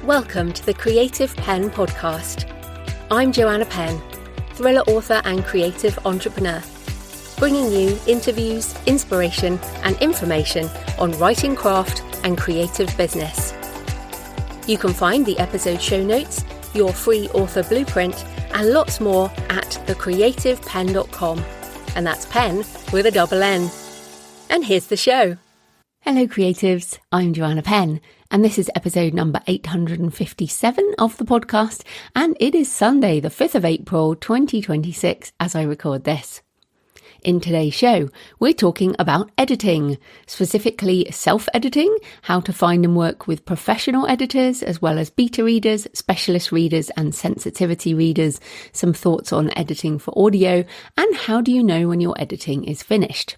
Welcome to the J.F.Penn podcast. I'm Joanna Penn, thriller author and creative entrepreneur, bringing you interviews, inspiration and information on writing craft and creative business. You can find the episode show notes, your free author blueprint and lots more at thecreativepenn.com, and that's pen with a double N. And here's the show. Hello creatives, I'm Joanna Penn, and this is episode number 857 of the podcast, and it is Sunday the 5th of April 2026 as I record this. In today's show, we're talking about editing, specifically self-editing, how to find and work with professional editors, as well as beta readers, specialist readers and sensitivity readers, some thoughts on editing for audio, and how do you know when your editing is finished.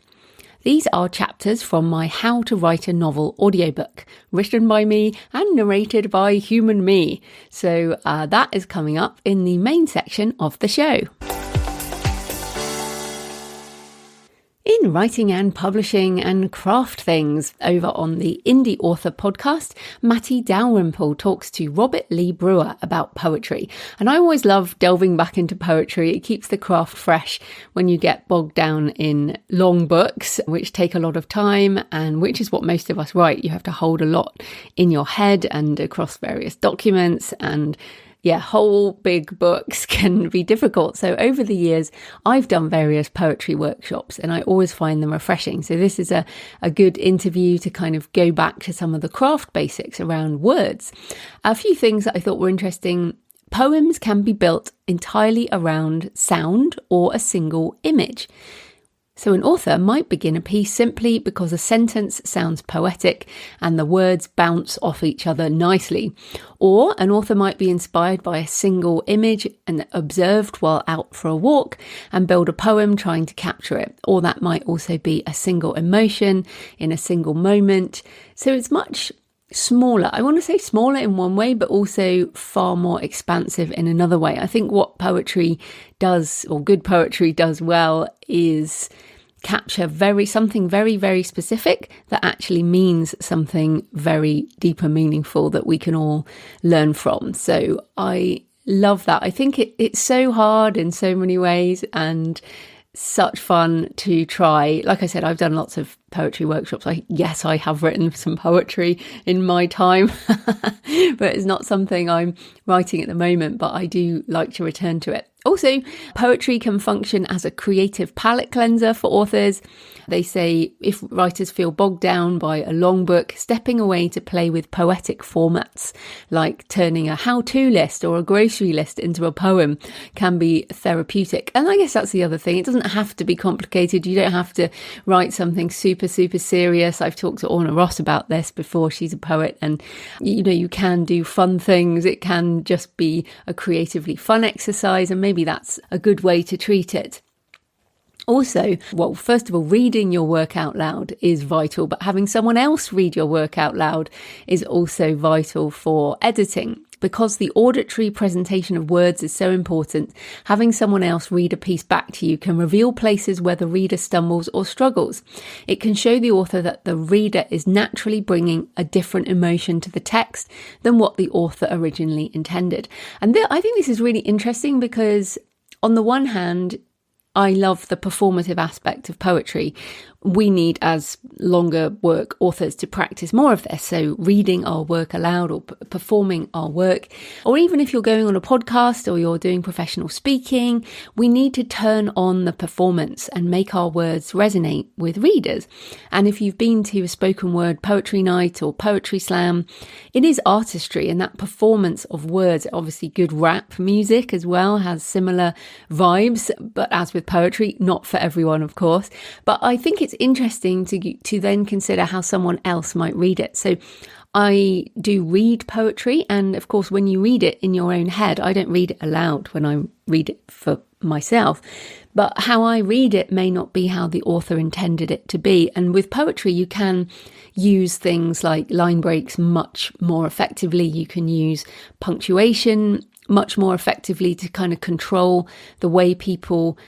These are chapters from my How to Write a Novel audiobook, written by me and narrated by human me. So that is coming up in the main section of the show. In writing and publishing and craft things, over on the Indie Author podcast, Matty Dalrymple talks to Robert Lee Brewer about poetry. And I always love delving back into poetry. It keeps the craft fresh when you get bogged down in long books, which take a lot of time and which is what most of us write. You have to hold a lot in your head and across various documents, and whole big books can be difficult. So over the years, I've done various poetry workshops and I always find them refreshing. So this is a good interview to kind of go back to some of the craft basics around words. A few things that I thought were interesting. Poems can be built entirely around sound or a single image. So an author might begin a piece simply because a sentence sounds poetic and the words bounce off each other nicely. Or an author might be inspired by a single image and observed while out for a walk and build a poem trying to capture it. Or that might also be a single emotion in a single moment. So it's much smaller. I want to say smaller in one way, but also far more expansive in another way. I think what poetry does, or good poetry does well, is capture something very, very specific that actually means something very deep and meaningful that we can all learn from. So I love that. I think it's so hard in so many ways and such fun to try. Like I said, I've done lots of poetry workshops. Yes, I have written some poetry in my time, but it's not something I'm writing at the moment, but I do like to return to it. Also, poetry can function as a creative palate cleanser for authors. They say if writers feel bogged down by a long book, stepping away to play with poetic formats, like turning a how-to list or a grocery list into a poem, can be therapeutic. And I guess that's the other thing. It doesn't have to be complicated. You don't have to write something super serious. I've talked to Orna Ross about this before. She's a poet, and you can do fun things. It can just be a creatively fun exercise, and maybe that's a good way to treat it. Also, well, first of all, reading your work out loud is vital, but having someone else read your work out loud is also vital for editing. Because the auditory presentation of words is so important, having someone else read a piece back to you can reveal places where the reader stumbles or struggles. It can show the author that the reader is naturally bringing a different emotion to the text than what the author originally intended. And I think this is really interesting because on the one hand, I love the performative aspect of poetry. We need, as longer work authors, to practice more of this. So reading our work aloud or performing our work, or even if you're going on a podcast or you're doing professional speaking, we need to turn on the performance and make our words resonate with readers. And if you've been to a spoken word poetry night or poetry slam, it is artistry, and that performance of words, obviously good rap music as well has similar vibes, but as with poetry, not for everyone, of course. But I think it's interesting to then consider how someone else might read it. So I do read poetry, and of course when you read it in your own head, I don't read it aloud when I read it for myself, but how I read it may not be how the author intended it to be. And with poetry you can use things like line breaks much more effectively. You can use punctuation much more effectively to kind of control the way people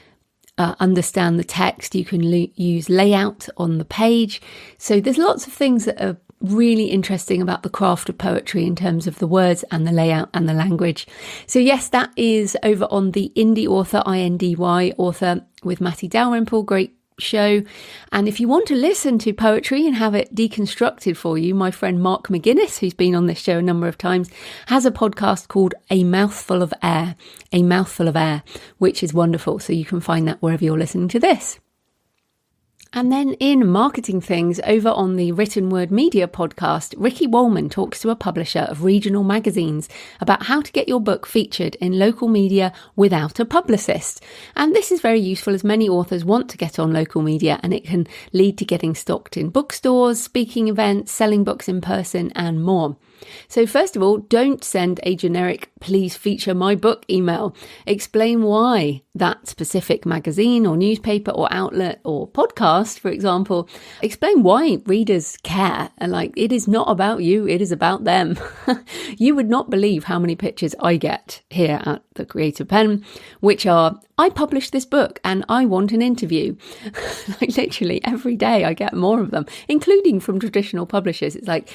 understand the text. You can use layout on the page. So there's lots of things that are really interesting about the craft of poetry in terms of the words and the layout and the language. So yes, that is over on the Indie Author, INDY Author, with Matty Dalrymple. Great show. And if you want to listen to poetry and have it deconstructed for you, my friend Mark McGuinness, who's been on this show a number of times, has a podcast called A Mouthful of Air, which is wonderful. So you can find that wherever you're listening to this. And then in marketing things, over on the Written Word Media podcast, Ricky Wollman talks to a publisher of regional magazines about how to get your book featured in local media without a publicist. And this is very useful as many authors want to get on local media, and it can lead to getting stocked in bookstores, speaking events, selling books in person and more. So first of all, don't send a generic "please feature my book" email. Explain why that specific magazine or newspaper or outlet or podcast, for example, explain why readers care. And it is not about you, it is about them. You would not believe how many pictures I get here at the Creative Penn, which are, "I published this book and I want an interview." Literally every day I get more of them, including from traditional publishers. It's like,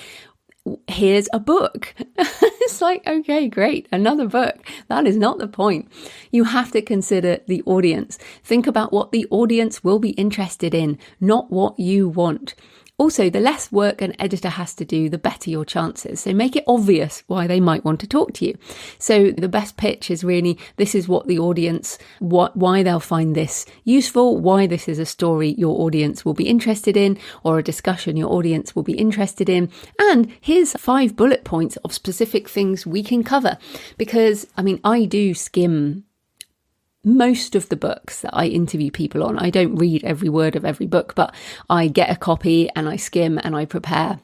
"Here's a book." It's like, okay, great, another book. That is not the point. You have to consider the audience. Think about what the audience will be interested in, not what you want. Also, the less work an editor has to do, the better your chances. So make it obvious why they might want to talk to you. So the best pitch is really, this is what the audience, why they'll find this useful, why this is a story your audience will be interested in, or a discussion your audience will be interested in. And here's 5 bullet points of specific things we can cover. Because, I do skim most of the books that I interview people on. I don't read every word of every book, but I get a copy and I skim and I prepare.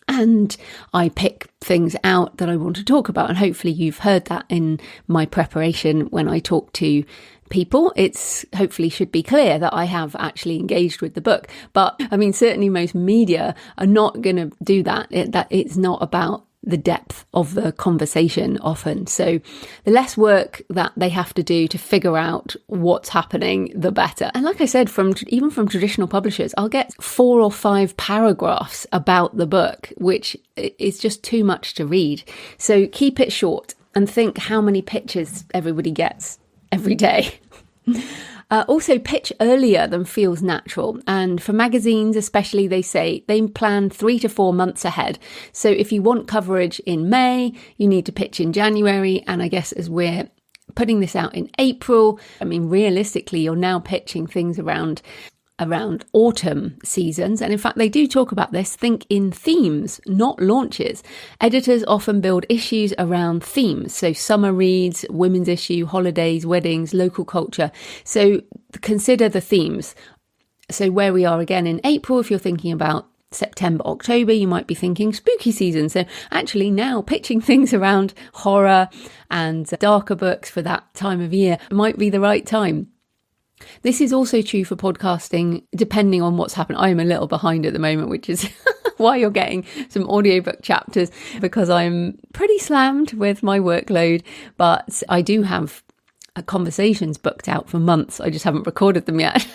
And I pick things out that I want to talk about. And hopefully you've heard that in my preparation when I talk to people. It's hopefully should be clear that I have actually engaged with the book. But certainly most media are not going to do that. It's not about the depth of the conversation often. So the less work that they have to do to figure out what's happening, the better. And like I said, even from traditional publishers, I'll get 4 or 5 paragraphs about the book, which is just too much to read. So keep it short and think how many pictures everybody gets every day. Also pitch earlier than feels natural. And for magazines especially, they say they plan 3 to 4 months ahead. So if you want coverage in May, you need to pitch in January. And I guess as we're putting this out in April, realistically, you're now pitching things around autumn seasons. And in fact, they do talk about this. Think in themes, not launches. Editors often build issues around themes. So summer reads, women's issue, holidays, weddings, local culture. So consider the themes. So where we are again in April, if you're thinking about September, October, you might be thinking spooky season. So actually now pitching things around horror and darker books for that time of year might be the right time. This is also true for podcasting, depending on what's happened. I'm a little behind at the moment, which is why you're getting some audiobook chapters, because I'm pretty slammed with my workload. But I do have conversations booked out for months. I just haven't recorded them yet.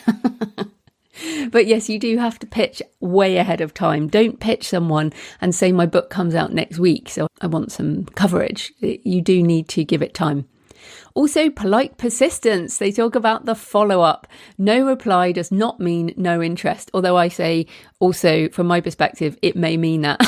But yes, you do have to pitch way ahead of time. Don't pitch someone and say my book comes out next week, so I want some coverage. You do need to give it time. Also, polite persistence. They talk about the follow-up. No reply does not mean no interest. Although I say also, from my perspective, it may mean that.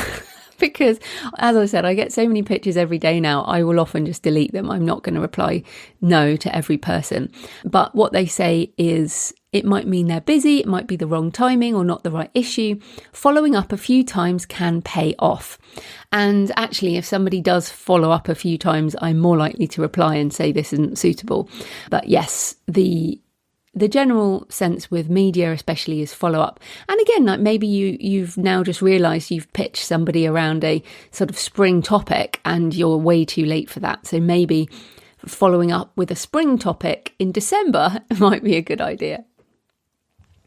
Because, as I said, I get so many pictures every day now, I will often just delete them. I'm not going to reply no to every person. But what they say is it might mean they're busy, it might be the wrong timing or not the right issue. Following up a few times can pay off. And actually, if somebody does follow up a few times, I'm more likely to reply and say this isn't suitable. But yes, the general sense with media especially is follow up. And again, like maybe you've now just realised you've pitched somebody around a sort of spring topic and you're way too late for that. So maybe following up with a spring topic in December might be a good idea.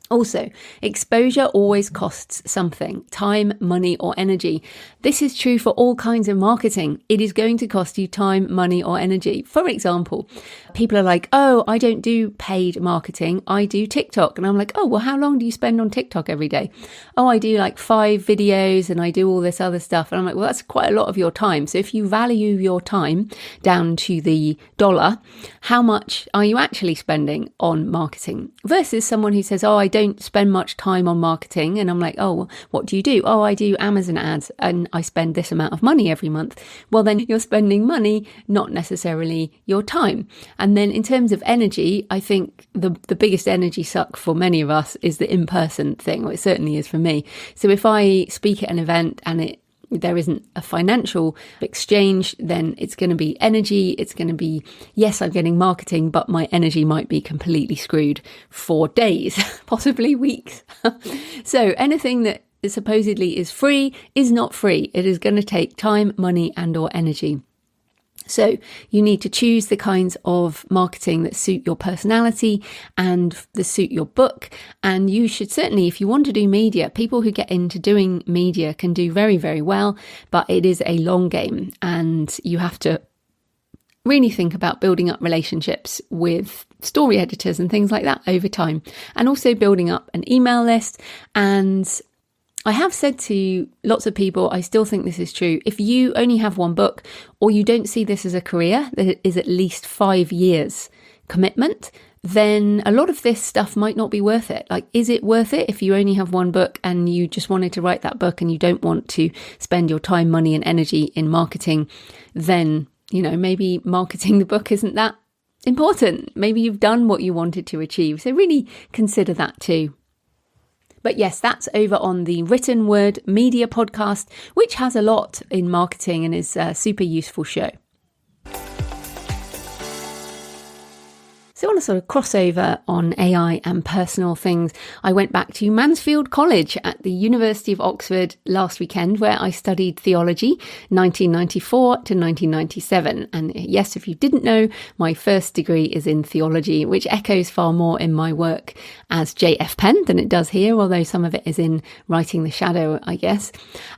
Also, exposure always costs something: time, money, or energy. This is true for all kinds of marketing. It is going to cost you time, money, or energy. For example, people are like, oh, I don't do paid marketing, I do TikTok. And I'm like, oh, well, how long do you spend on TikTok every day? Oh, I do like 5 videos and I do all this other stuff. And I'm like, well, that's quite a lot of your time. So if you value your time down to the dollar, how much are you actually spending on marketing? Versus someone who says, oh, I don't spend much time on marketing. And I'm like, oh, well, what do you do? Oh, I do Amazon ads and I spend this amount of money every month. Well, then you're spending money, not necessarily your time. And then in terms of energy, I think the biggest energy suck for many of us is the in-person thing, or it certainly is for me. So if I speak at an event and there isn't a financial exchange, then it's going to be energy. It's going to be, yes, I'm getting marketing, but my energy might be completely screwed for days, possibly weeks. So anything that supposedly is free is not free. It is going to take time, money, and or energy. So you need to choose the kinds of marketing that suit your personality and that suit your book. And you should certainly, if you want to do media, people who get into doing media can do very, very well, but it is a long game and you have to really think about building up relationships with story editors and things like that over time, and also building up an email list. And I have said to lots of people, I still think this is true. If you only have one book, or you don't see this as a career that is at least 5 years commitment, then a lot of this stuff might not be worth it. Like, is it worth it if you only have one book and you just wanted to write that book and you don't want to spend your time, money and energy in marketing? Then, maybe marketing the book isn't that important. Maybe you've done what you wanted to achieve. So really consider that too. But yes, that's over on the Written Word Media podcast, which has a lot in marketing and is a super useful show. So on a sort of crossover on AI and personal things, I went back to Mansfield College at the University of Oxford last weekend, where I studied theology, 1994 to 1997. And yes, if you didn't know, my first degree is in theology, which echoes far more in my work as J.F.Penn than it does here, although some of it is in Writing the Shadow, I guess.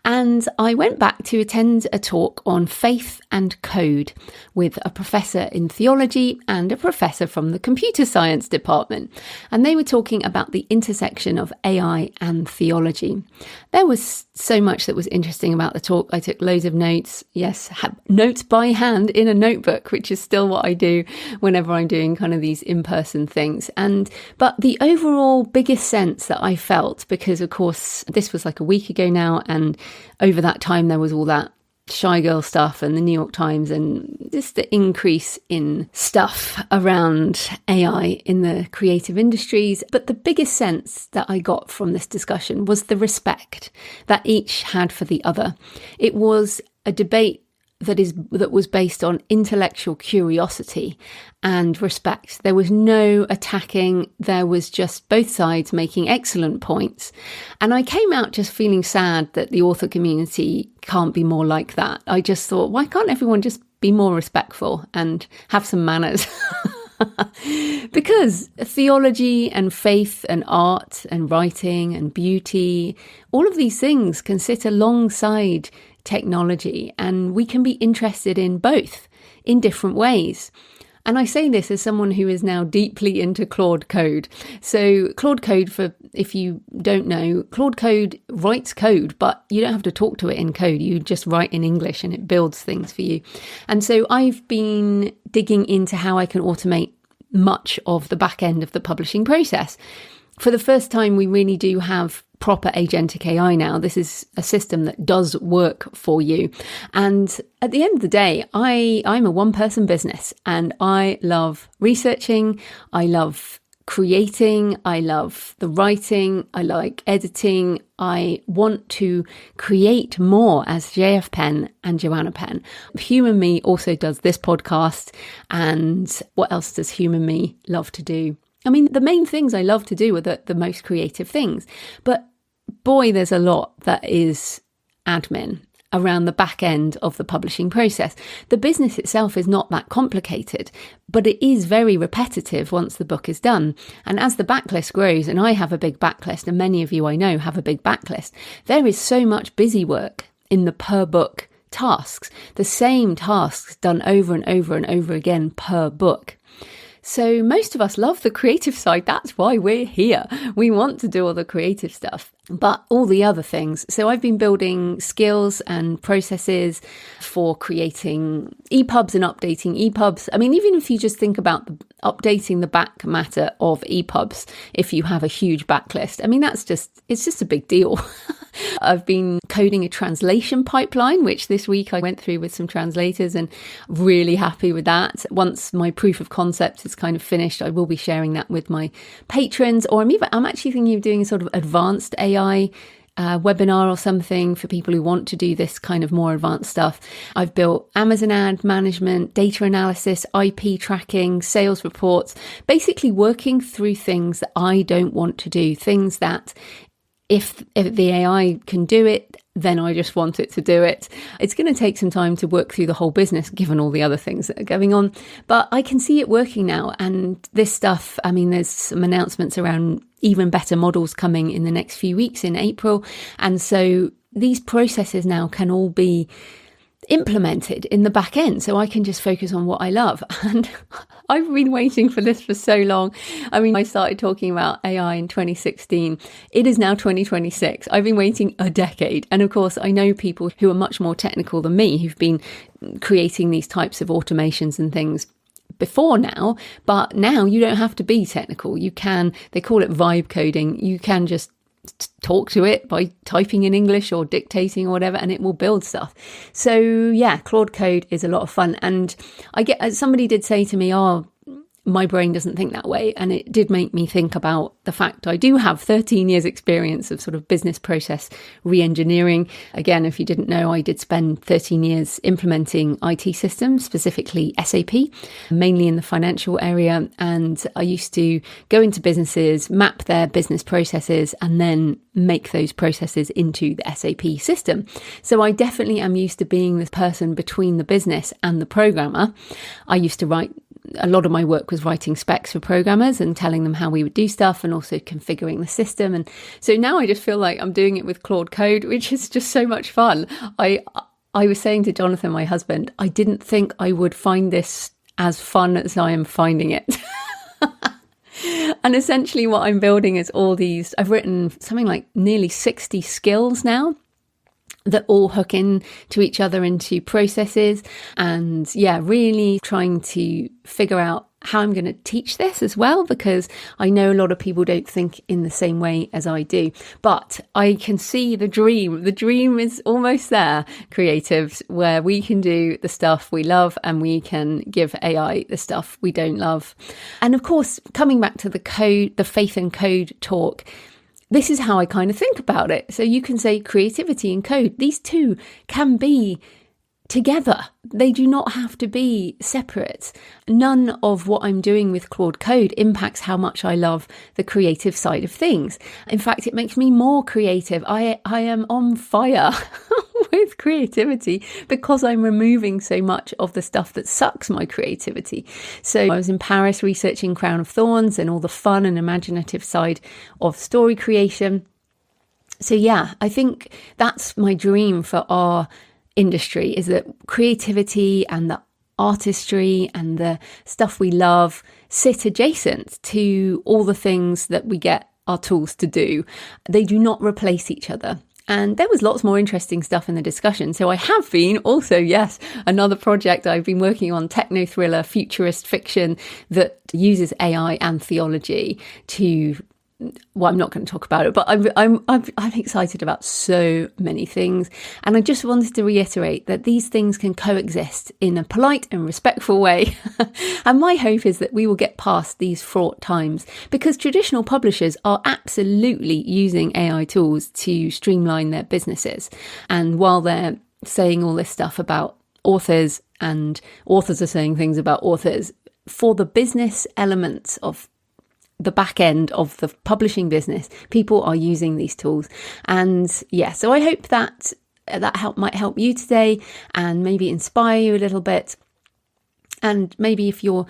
And I went back to attend a talk on faith and code with a professor in theology and a professor from the computer science department. And they were talking about the intersection of AI and theology. There was so much that was interesting about the talk. I took loads of notes. Yes, notes by hand in a notebook, which is still what I do whenever I'm doing kind of these in-person things. But the overall biggest sense that I felt, because of course this was like a week ago now, and over that time there was all that Shy Girl stuff and the New York Times and just the increase in stuff around AI in the creative industries. But the biggest sense that I got from this discussion was the respect that each had for the other. It was a debate that was based on intellectual curiosity and respect. There was no attacking. There was just both sides making excellent points. And I came out just feeling sad that the author community can't be more like that. I just thought, why can't everyone just be more respectful and have some manners? Because theology and faith and art and writing and beauty, all of these things can sit alongside technology, and we can be interested in both in different ways. And I say this as someone who is now deeply into Claude Code. So Claude Code, for if you don't know, Claude Code writes code, but you don't have to talk to it in code. You just write in English and it builds things for you. And so I've been digging into how I can automate much of the back end of the publishing process. For the first time, we really do have proper agentic AI now. This is a system that does work for you. And at the end of the day, I'm a one-person business, and I love researching, I love creating, I love the writing, I like editing. I want to create more as J.F.Penn and Joanna Penn. Human Me also does this podcast. And what else does Human Me love to do? I mean, the main things I love to do are the most creative things. But boy, there's a lot that is admin. around the back end of the publishing process. The business itself is not that complicated, but it is very repetitive once the book is done. And as the backlist grows, and I have a big backlist, and many of you I know have a big backlist, there is so much busy work in the per book tasks, the same tasks done over and over and over again per book. So most of us love the creative side. That's why we're here. We want to do all the creative stuff, but all the other things. So I've been building skills and processes for creating EPUBs and updating EPUBs. I mean, even if you just think about updating the back matter of EPUBs, if you have a huge backlist, I mean, it's just a big deal. I've been coding a translation pipeline, which this week I went through with some translators, and really happy with that. Once my proof of concept is kind of finished, I will be sharing that with my patrons, or I'm actually thinking of doing a sort of advanced AI webinar or something for people who want to do this kind of more advanced stuff. I've built Amazon ad management, data analysis, IP tracking, sales reports, basically working through things that I don't want to do, things that if the AI can do it, then I just want it to do it. It's going to take some time to work through the whole business, given all the other things that are going on. But I can see it working now. And this stuff, I mean, there's some announcements around even better models coming in the next few weeks in April. And so these processes now can all be implemented in the back end, so I can just focus on what I love. And I've been waiting for this for so long. I mean, I started talking about AI in 2016. It is now 2026. I've been waiting a decade. And of course, I know people who are much more technical than me who've been creating these types of automations and things before now, but now you don't have to be technical. You can, they call it vibe coding. You can just talk to it by typing in English or dictating or whatever, and it will build stuff. So yeah, Claude Code is a lot of fun. And somebody did say to me, my brain doesn't think that way. And it did make me think about the fact I do have 13 years experience of sort of business process re-engineering. Again, if you didn't know, I did spend 13 years implementing IT systems, specifically SAP, mainly in the financial area. And I used to go into businesses, map their business processes, and then make those processes into the SAP system. So I definitely am used to being this person between the business and the programmer. I used to write, a lot of my work was writing specs for programmers and telling them how we would do stuff, and also configuring the system. And so now I just feel like I'm doing it with Claude Code, which is just so much fun. I was saying to Jonathan, my husband, I didn't think I would find this as fun as I am finding it. And essentially what I'm building is all these, I've written something like nearly 60 skills now that all hook in to each other into processes. And yeah, really trying to figure out how I'm going to teach this as well, because I know a lot of people don't think in the same way as I do. But I can see the dream. The dream is almost there, creatives, where we can do the stuff we love and we can give AI the stuff we don't love. And of course, coming back to the code, the faith and code talk, this is how I kind of think about it. So you can say creativity and code. These two can be together. They do not have to be separate. None of what I'm doing with Claude Code impacts how much I love the creative side of things. In fact, it makes me more creative. I am on fire with creativity because I'm removing so much of the stuff that sucks my creativity. So I was in Paris researching Crown of Thorns and all the fun and imaginative side of story creation. So yeah, I think that's my dream for our industry, is that creativity and the artistry and the stuff we love sit adjacent to all the things that we get our tools to do. They do not replace each other. And there was lots more interesting stuff in the discussion. So I have been also, yes, another project I've been working on, techno thriller, futurist fiction that uses AI and theology to, well, I'm not going to talk about it, but I'm excited about so many things. And I just wanted to reiterate that these things can coexist in a polite and respectful way. And my hope is that we will get past these fraught times, because traditional publishers are absolutely using AI tools to streamline their businesses. And while they're saying all this stuff about authors, and authors are saying things about authors, for the business elements of the back end of the publishing business, people are using these tools. And yeah, so I hope that might help you today and maybe inspire you a little bit. And maybe if you're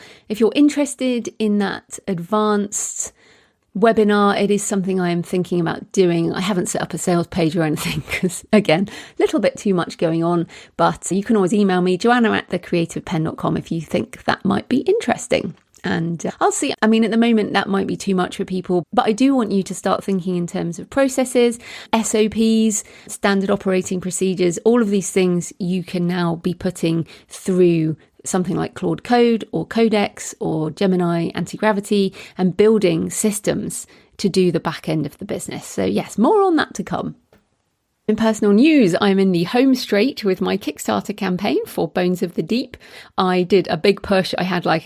interested in that advanced webinar, it is something I am thinking about doing. I haven't set up a sales page or anything because, again, a little bit too much going on. But you can always email me, joanna@thecreativepenn.com, if you think that might be interesting. And I'll see. I mean, at the moment, that might be too much for people, but I do want you to start thinking in terms of processes, SOPs, standard operating procedures. All of these things you can now be putting through something like Claude Code or Codex or Gemini Anti-Gravity, and building systems to do the back end of the business. So yes, more on that to come. In personal news, I'm in the home straight with my Kickstarter campaign for Bones of the Deep. I did a big push. I had I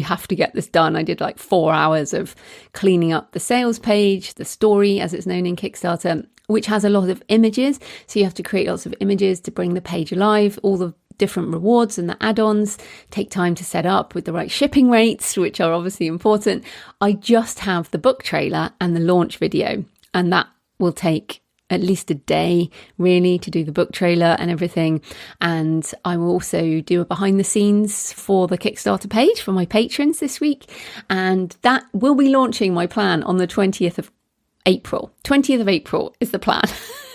have to get this done. I did 4 hours of cleaning up the sales page, the story as it's known in Kickstarter, which has a lot of images. So you have to create lots of images to bring the page alive. All the different rewards and the add-ons take time to set up with the right shipping rates, which are obviously important. I just have the book trailer and the launch video, and that will take at least a day really to do the book trailer and everything. And I will also do a behind the scenes for the Kickstarter page for my patrons this week, and that will be launching my plan on the 20th of April. 20th of April is the plan.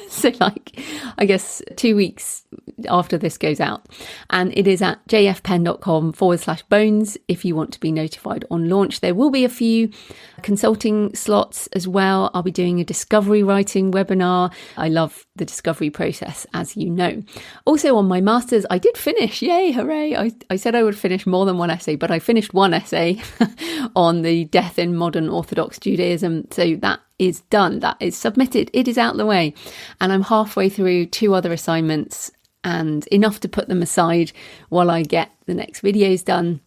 So I guess 2 weeks after this goes out. And it is at jfpenn.com/bones if you want to be notified on launch. There will be a few consulting slots as well. I'll be doing a discovery writing webinar. I love the discovery process, as you know. Also on my master's, I did finish. Yay, hooray. I said I would finish more than one essay, but I finished one essay on the death in modern Orthodox Judaism. So that is done. That is submitted. It is out the way. And I'm halfway through 2 other assignments, and enough to put them aside while I get the next videos done.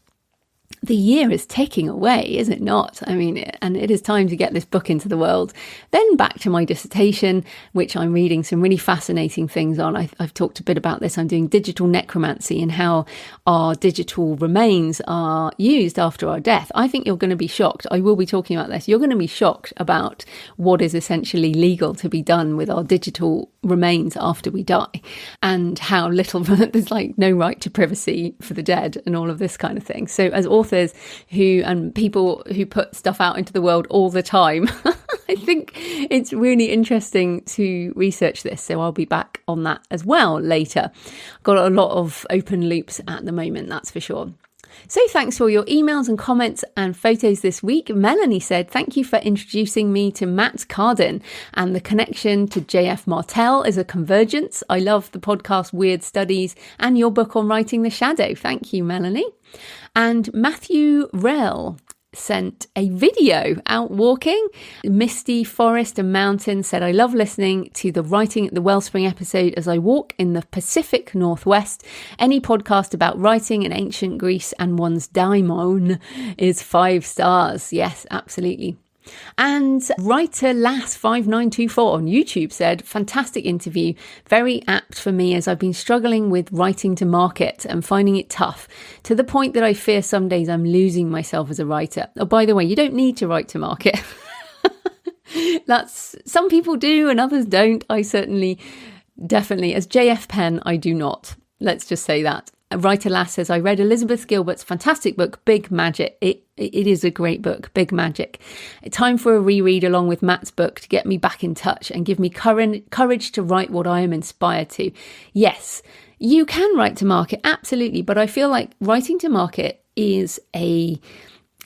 The year is ticking away, is it not? I mean, and it is time to get this book into the world. Then back to my dissertation, which I'm reading some really fascinating things on. I've talked a bit about this. I'm doing digital necromancy and how our digital remains are used after our death. I think you're going to be shocked. I will be talking about this. You're going to be shocked about what is essentially legal to be done with our digital remains after we die, and how little there's no right to privacy for the dead and all of this kind of thing. So as authors and people who put stuff out into the world all the time, I think it's really interesting to research this. So I'll be back on that as well later. Got a lot of open loops at the moment, that's for sure. So thanks for your emails and comments and photos this week. Melanie said, thank you for introducing me to Matt Cardin, and the connection to J.F. Martell is a convergence. I love the podcast Weird Studies and your book on writing the shadow. Thank you, Melanie. And Matthew Rell sent a video out walking, misty forest and mountain, said, I love listening to the Writing at the Wellspring episode as I walk in the Pacific Northwest. Any podcast about writing in ancient Greece and one's daimon is 5 stars. Yes, absolutely. And Writer Lass 5924 on YouTube said, fantastic interview, very apt for me as I've been struggling with writing to market and finding it tough, to the point that I fear some days I'm losing myself as a writer. Oh, by the way, you don't need to write to market. That's, some people do and others don't. I definitely, as J.F.Penn, I do not. Let's just say that. Writer Lass says, I read Elizabeth Gilbert's fantastic book, Big Magic. It is a great book, Big Magic. Time for a reread along with Matt's book to get me back in touch and give me courage to write what I am inspired to. Yes, you can write to market, absolutely. But I feel like writing to market is a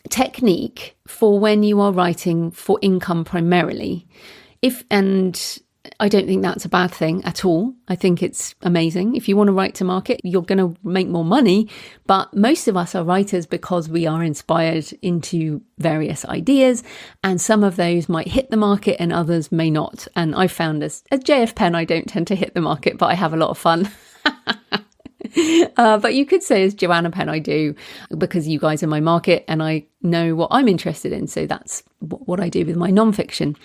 technique for when you are writing for income primarily. I don't think that's a bad thing at all. I think it's amazing. If you want to write to market, you're going to make more money. But most of us are writers because we are inspired into various ideas. And some of those might hit the market and others may not. And I found as J.F.Penn, I don't tend to hit the market, but I have a lot of fun. But you could say as Joanna Penn, I do, because you guys are my market and I know what I'm interested in. So that's what I do with my nonfiction.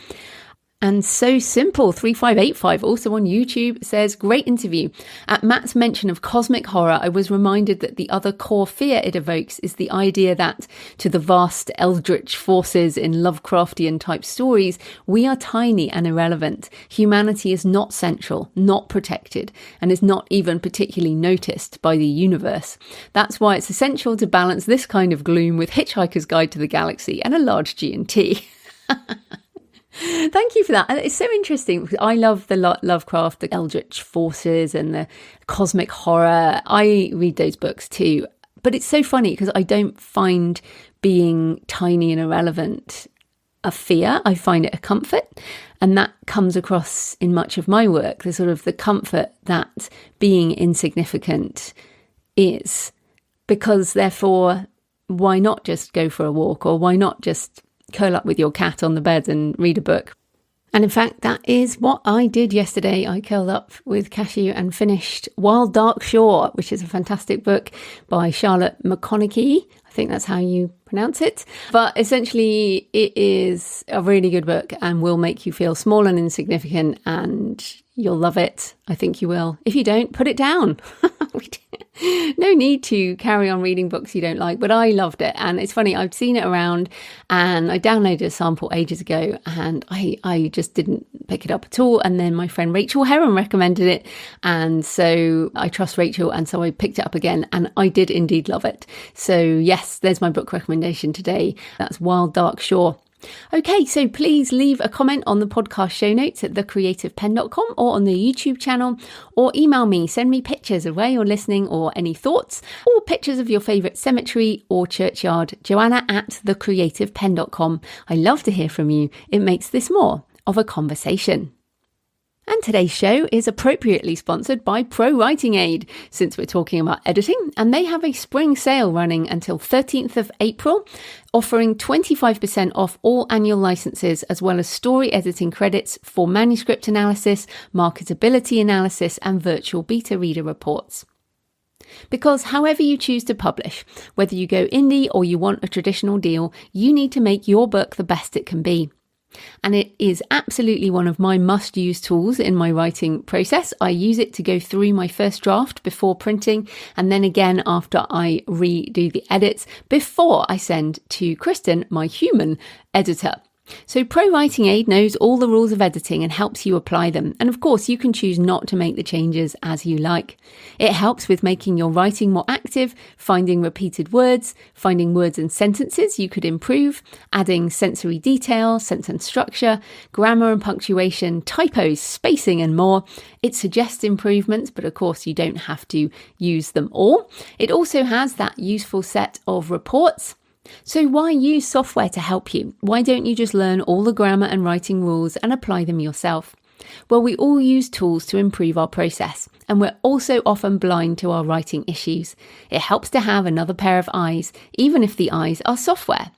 And So Simple 3585, also on YouTube, says, great interview. At Matt's mention of cosmic horror, I was reminded that the other core fear it evokes is the idea that to the vast eldritch forces in Lovecraftian type stories, we are tiny and irrelevant. Humanity is not central, not protected, and is not even particularly noticed by the universe. That's why it's essential to balance this kind of gloom with Hitchhiker's Guide to the Galaxy and a large G&T. Thank you for that. And it's so interesting because I love the Lovecraft, the eldritch forces and the cosmic horror. I read those books too. But it's so funny because I don't find being tiny and irrelevant a fear. I find it a comfort. And that comes across in much of my work, the sort of the comfort that being insignificant is. Because therefore, why not just go for a walk, or why not just curl up with your cat on the bed and read a book? And in fact, that is what I did yesterday. I curled up with Cashew and finished Wild Dark Shore, which is a fantastic book by Charlotte McConaughey. I think that's how you pronounce it. But essentially, it is a really good book and will make you feel small and insignificant, and you'll love it. I think you will. If you don't, put it down. No need to carry on reading books you don't like, but I loved it. And it's funny, I've seen it around and I downloaded a sample ages ago and I just didn't pick it up at all. And then my friend Rachel Heron recommended it. And so I trust Rachel. And so I picked it up again and I did indeed love it. So yes, there's my book recommendation today. That's Wild Dark Shore. Okay, so please leave a comment on the podcast show notes at thecreativepenn.com or on the YouTube channel, or email me, send me pictures of where you're listening or any thoughts, or pictures of your favourite cemetery or churchyard, Joanna at thecreativepenn.com. I love to hear from you. It makes this more of a conversation. And today's show is appropriately sponsored by Pro Writing Aid, since we're talking about editing, and they have a spring sale running until 13th of April, offering 25% off all annual licenses, as well as story editing credits for manuscript analysis, marketability analysis, and virtual beta reader reports. Because however you choose to publish, whether you go indie or you want a traditional deal, you need to make your book the best it can be. And it is absolutely one of my must-use tools in my writing process. I use it to go through my first draft before printing, and then again after I redo the edits before I send to Kristen, my human editor. So Pro Writing Aid knows all the rules of editing and helps you apply them. And of course, you can choose not to make the changes as you like. It helps with making your writing more active, finding repeated words, finding words and sentences you could improve, adding sensory detail, sentence structure, grammar and punctuation, typos, spacing and more. It suggests improvements, but of course you don't have to use them all. It also has that useful set of reports. So why use software to help you? Why don't you just learn all the grammar and writing rules and apply them yourself? Well, we all use tools to improve our process, and we're also often blind to our writing issues. It helps to have another pair of eyes, even if the eyes are software.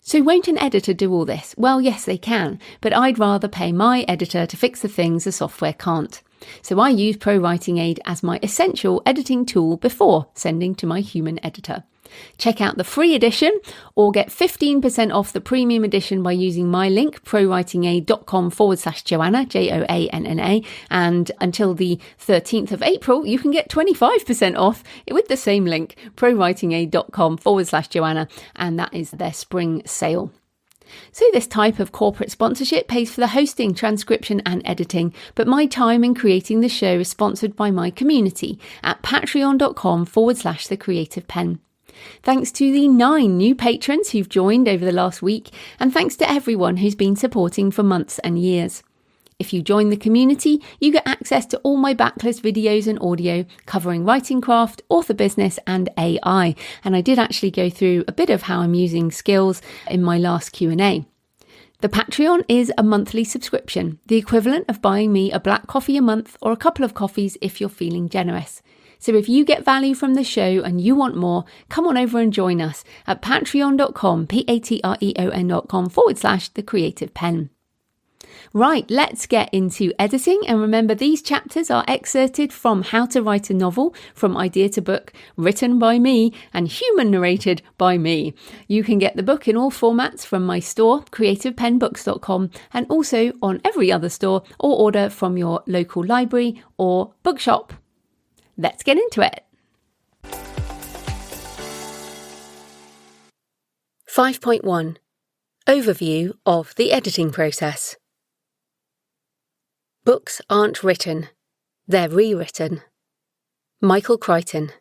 So won't an editor do all this? Well, yes, they can, but I'd rather pay my editor to fix the things the software can't. So I use Pro Writing Aid as my essential editing tool before sending to my human editor. Check out the free edition or get 15% off the premium edition by using my link, prowritingaid.com/Joanna, Joanna. And until the 13th of April, you can get 25% off with the same link, prowritingaid.com/Joanna. And that is their spring sale. So this type of corporate sponsorship pays for the hosting, transcription and editing, but my time in creating the show is sponsored by my community at patreon.com/thecreativepenn. Thanks to the 9 new patrons who've joined over the last week, and thanks to everyone who's been supporting for months and years. If you join the community, you get access to all my backlist videos and audio covering writing craft, author business and AI. And I did actually go through a bit of how I'm using skills in my last Q&A. The Patreon is a monthly subscription, the equivalent of buying me a black coffee a month or a couple of coffees if you're feeling generous. So if you get value from the show and you want more, come on over and join us at patreon.com, patreon.com/thecreativepenn. Right, let's get into editing. And remember, these chapters are excerpted from How to Write a Novel from Idea to Book, written by me and human narrated by me. You can get the book in all formats from my store, creativepenbooks.com, and also on every other store, or order from your local library or bookshop. Let's get into it. 5.1 Overview of the editing process. Books aren't written, they're rewritten. Michael Crichton.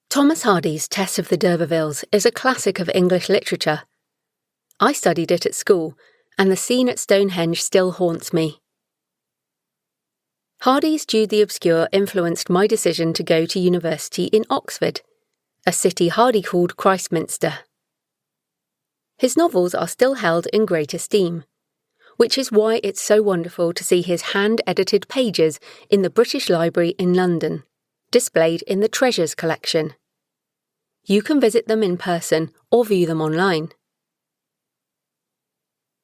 Thomas Hardy's Tess of the d'Urbervilles is a classic of English literature. I studied it at school, and the scene at Stonehenge still haunts me. Hardy's Jude the Obscure influenced my decision to go to university in Oxford, a city Hardy called Christminster. His novels are still held in great esteem, which is why it's so wonderful to see his hand-edited pages in the British Library in London, displayed in the Treasures collection. You can visit them in person or view them online.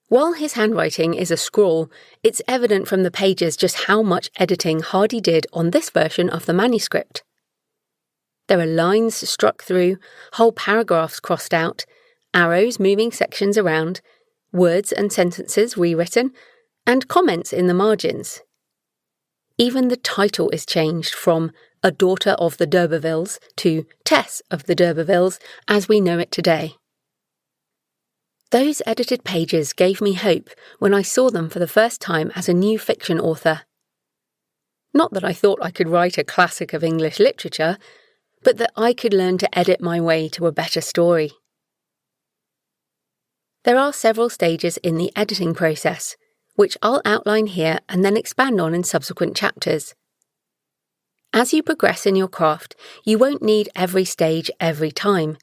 While his handwriting is a scrawl, it's evident from the pages just how much editing Hardy did on this version of the manuscript. There are lines struck through, whole paragraphs crossed out, arrows moving sections around, words and sentences rewritten, and comments in the margins. Even the title is changed from A Daughter of the d'Urbervilles to Tess of the d'Urbervilles as we know it today. Those edited pages gave me hope when I saw them for the first time as a new fiction author. Not that I thought I could write a classic of English literature, but that I could learn to edit my way to a better story. There are several stages in the editing process, which I'll outline here and then expand on in subsequent chapters. As you progress in your craft, you won't need every stage every time,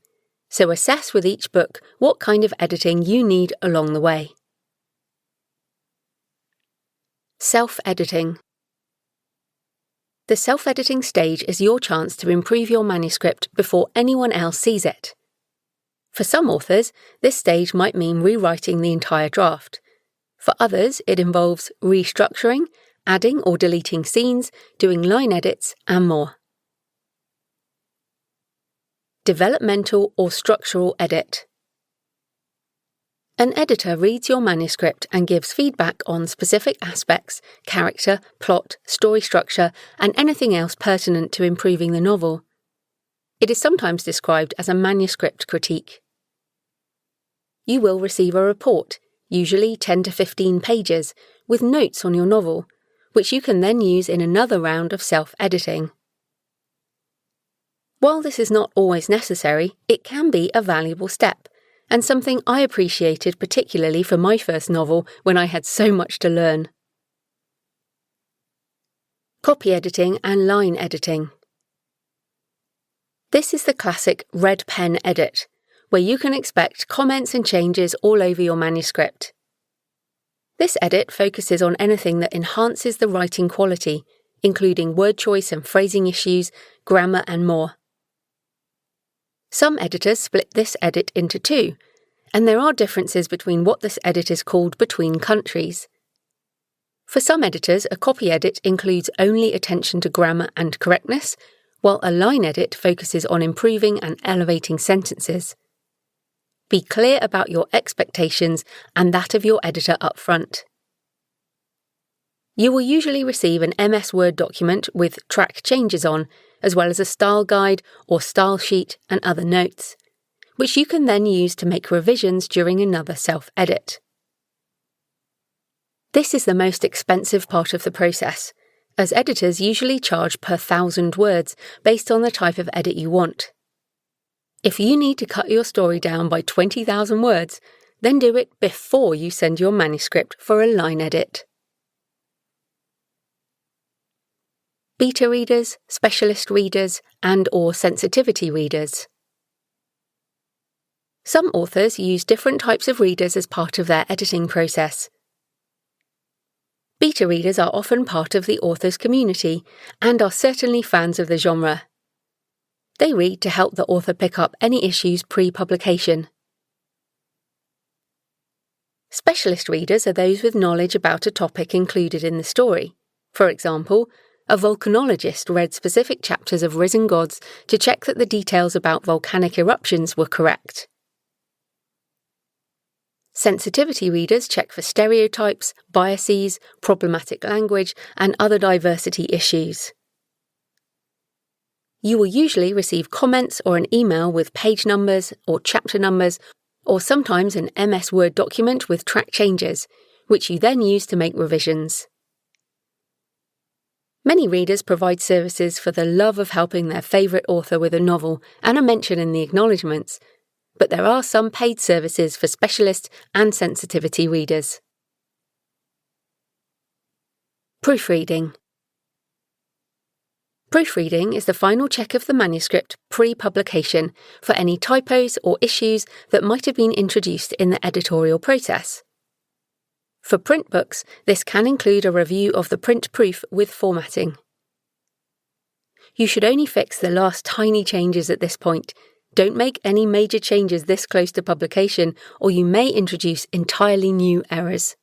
so assess with each book what kind of editing you need along the way. Self-editing. The self-editing stage is your chance to improve your manuscript before anyone else sees it. For some authors, this stage might mean rewriting the entire draft. For others, it involves restructuring, adding or deleting scenes, doing line edits, and more. Developmental or structural edit. An editor reads your manuscript and gives feedback on specific aspects, character, plot, story structure, and anything else pertinent to improving the novel. It is sometimes described as a manuscript critique. You will receive a report, usually 10 to 15 pages, with notes on your novel, which you can then use in another round of self-editing. While this is not always necessary, it can be a valuable step, and something I appreciated particularly for my first novel when I had so much to learn. Copy editing and line editing. This is the classic red pen edit, where you can expect comments and changes all over your manuscript. This edit focuses on anything that enhances the writing quality, including word choice and phrasing issues, grammar and more. Some editors split this edit into two, and there are differences between what this edit is called between countries. For some editors, a copy edit includes only attention to grammar and correctness, while a line edit focuses on improving and elevating sentences. Be clear about your expectations and that of your editor up front. You will usually receive an MS Word document with track changes on, as well as a style guide or style sheet and other notes, which you can then use to make revisions during another self-edit. This is the most expensive part of the process, as editors usually charge per 1,000 words based on the type of edit you want. If you need to cut your story down by 20,000 words, then do it before you send your manuscript for a line edit. Beta readers, specialist readers, and/or sensitivity readers. Some authors use different types of readers as part of their editing process. Beta readers are often part of the author's community and are certainly fans of the genre. They read to help the author pick up any issues pre-publication. Specialist readers are those with knowledge about a topic included in the story. For example, a volcanologist read specific chapters of Risen Gods to check that the details about volcanic eruptions were correct. Sensitivity readers check for stereotypes, biases, problematic language, and other diversity issues. You will usually receive comments or an email with page numbers or chapter numbers, or sometimes an MS Word document with track changes, which you then use to make revisions. Many readers provide services for the love of helping their favourite author with a novel and are mentioned in the acknowledgements, but there are some paid services for specialist and sensitivity readers. Proofreading. Proofreading is the final check of the manuscript pre-publication for any typos or issues that might have been introduced in the editorial process. For print books, this can include a review of the print proof with formatting. You should only fix the last tiny changes at this point. Don't make any major changes this close to publication, or you may introduce entirely new errors.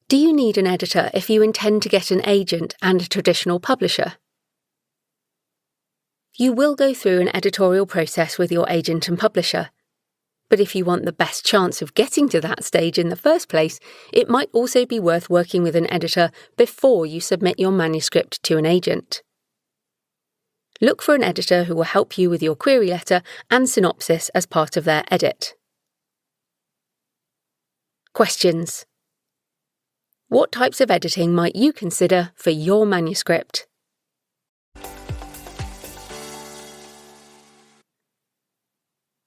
Do you need an editor if you intend to get an agent and a traditional publisher? You will go through an editorial process with your agent and publisher, but if you want the best chance of getting to that stage in the first place, it might also be worth working with an editor before you submit your manuscript to an agent. Look for an editor who will help you with your query letter and synopsis as part of their edit. Questions. What types of editing might you consider for your manuscript?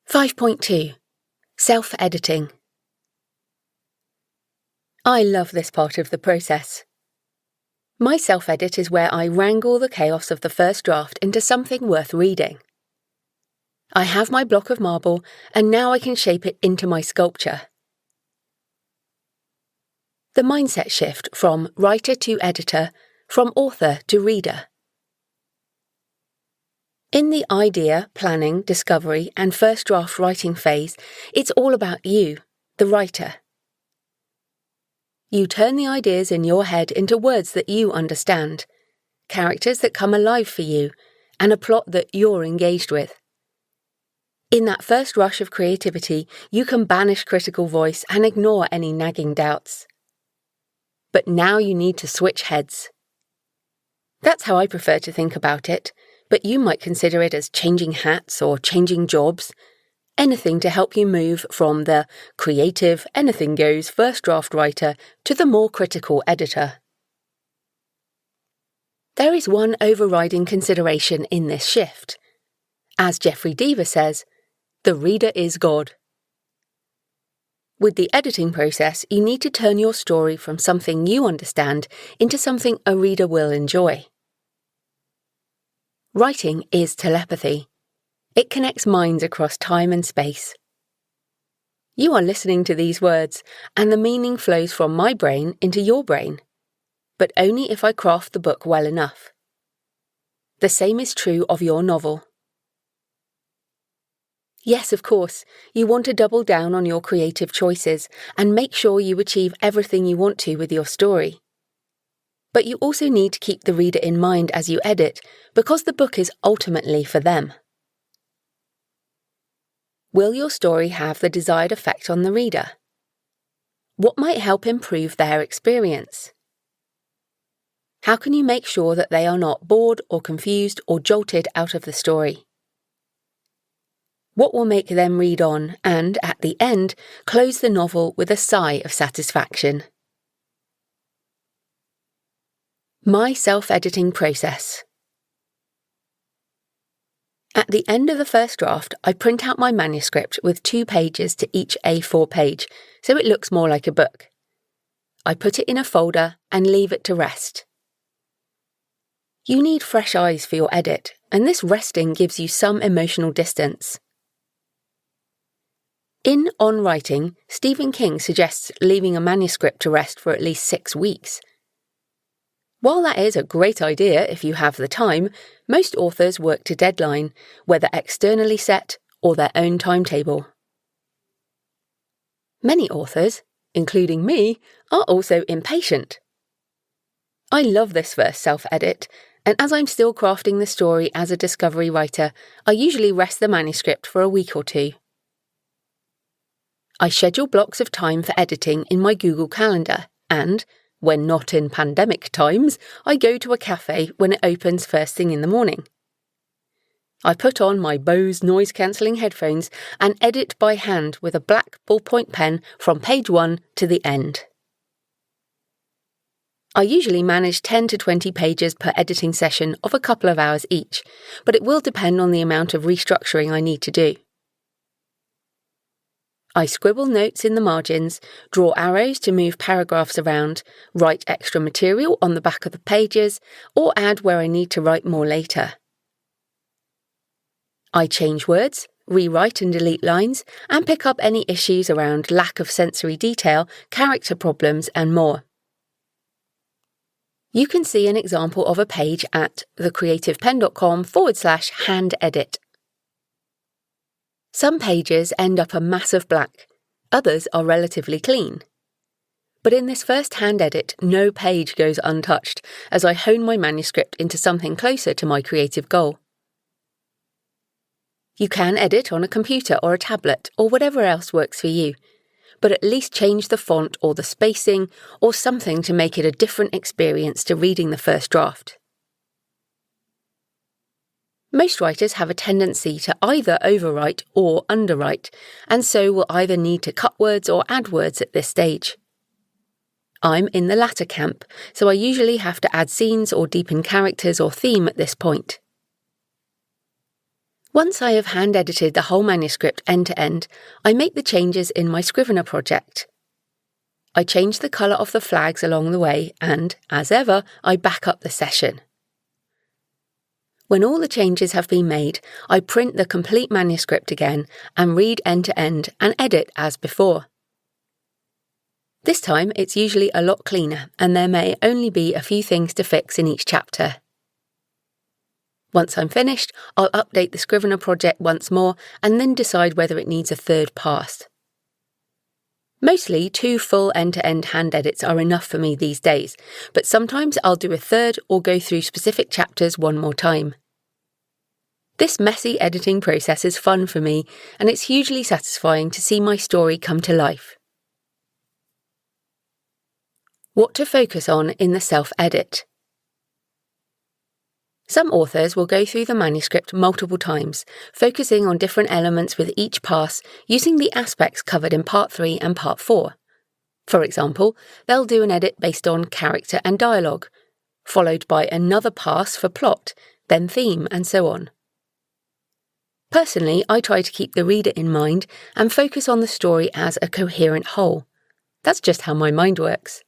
(5.2) Self-editing. I love this part of the process. My self-edit is where I wrangle the chaos of the first draft into something worth reading. I have my block of marble, and now I can shape it into my sculpture. The mindset shift from writer to editor, from author to reader. In the idea, planning, discovery, and first draft writing phase, it's all about you, the writer. You turn the ideas in your head into words that you understand, characters that come alive for you, and a plot that you're engaged with. In that first rush of creativity, you can banish critical voice and ignore any nagging doubts. But now you need to switch heads. That's how I prefer to think about it, but you might consider it as changing hats or changing jobs, anything to help you move from the creative, anything-goes first draft writer to the more critical editor. There is one overriding consideration in this shift. As Jeffrey Deaver says, the reader is God. With the editing process, you need to turn your story from something you understand into something a reader will enjoy. Writing is telepathy. It connects minds across time and space. You are listening to these words, and the meaning flows from my brain into your brain, but only if I craft the book well enough. The same is true of your novel. Yes, of course, you want to double down on your creative choices and make sure you achieve everything you want to with your story. But you also need to keep the reader in mind as you edit, because the book is ultimately for them. Will your story have the desired effect on the reader? What might help improve their experience? How can you make sure that they are not bored or confused or jolted out of the story? What will make them read on and, at the end, close the novel with a sigh of satisfaction? My self-editing process. At the end of the first draft, I print out my manuscript with 2 pages to each A4 page, so it looks more like a book. I put it in a folder and leave it to rest. You need fresh eyes for your edit, and this resting gives you some emotional distance. In On Writing, Stephen King suggests leaving a manuscript to rest for at least 6 weeks. While that is a great idea if you have the time, most authors work to deadline, whether externally set or their own timetable. Many authors, including me, are also impatient. I love this first self-edit, and as I'm still crafting the story as a discovery writer, I usually rest the manuscript for a week or two. I schedule blocks of time for editing in my Google Calendar, and, when not in pandemic times, I go to a cafe when it opens first thing in the morning. I put on my Bose noise-cancelling headphones and edit by hand with a black ballpoint pen from page 1 to the end. I usually manage 10 to 20 pages per editing session of a couple of hours each, but it will depend on the amount of restructuring I need to do. I scribble notes in the margins, draw arrows to move paragraphs around, write extra material on the back of the pages, or add where I need to write more later. I change words, rewrite and delete lines, and pick up any issues around lack of sensory detail, character problems, and more. You can see an example of a page at thecreativepenn.com/hand edit. Some pages end up a mass of black, others are relatively clean. But in this first hand edit, no page goes untouched as I hone my manuscript into something closer to my creative goal. You can edit on a computer or a tablet or whatever else works for you, but at least change the font or the spacing or something to make it a different experience to reading the first draft. Most writers have a tendency to either overwrite or underwrite, and so will either need to cut words or add words at this stage. I'm in the latter camp, so I usually have to add scenes or deepen characters or theme at this point. Once I have hand-edited the whole manuscript end to end, I make the changes in my Scrivener project. I change the colour of the flags along the way and, as ever, I back up the session. When all the changes have been made, I print the complete manuscript again and read end to end and edit as before. This time it's usually a lot cleaner and there may only be a few things to fix in each chapter. Once I'm finished, I'll update the Scrivener project once more and then decide whether it needs a third pass. Mostly 2 full end-to-end hand edits are enough for me these days, but sometimes I'll do a third or go through specific chapters one more time. This messy editing process is fun for me, and it's hugely satisfying to see my story come to life. What to focus on in the self-edit. Some authors will go through the manuscript multiple times, focusing on different elements with each pass using the aspects covered in Part 3 and Part 4. For example, they'll do an edit based on character and dialogue, followed by another pass for plot, then theme, and so on. Personally, I try to keep the reader in mind and focus on the story as a coherent whole. That's just how my mind works.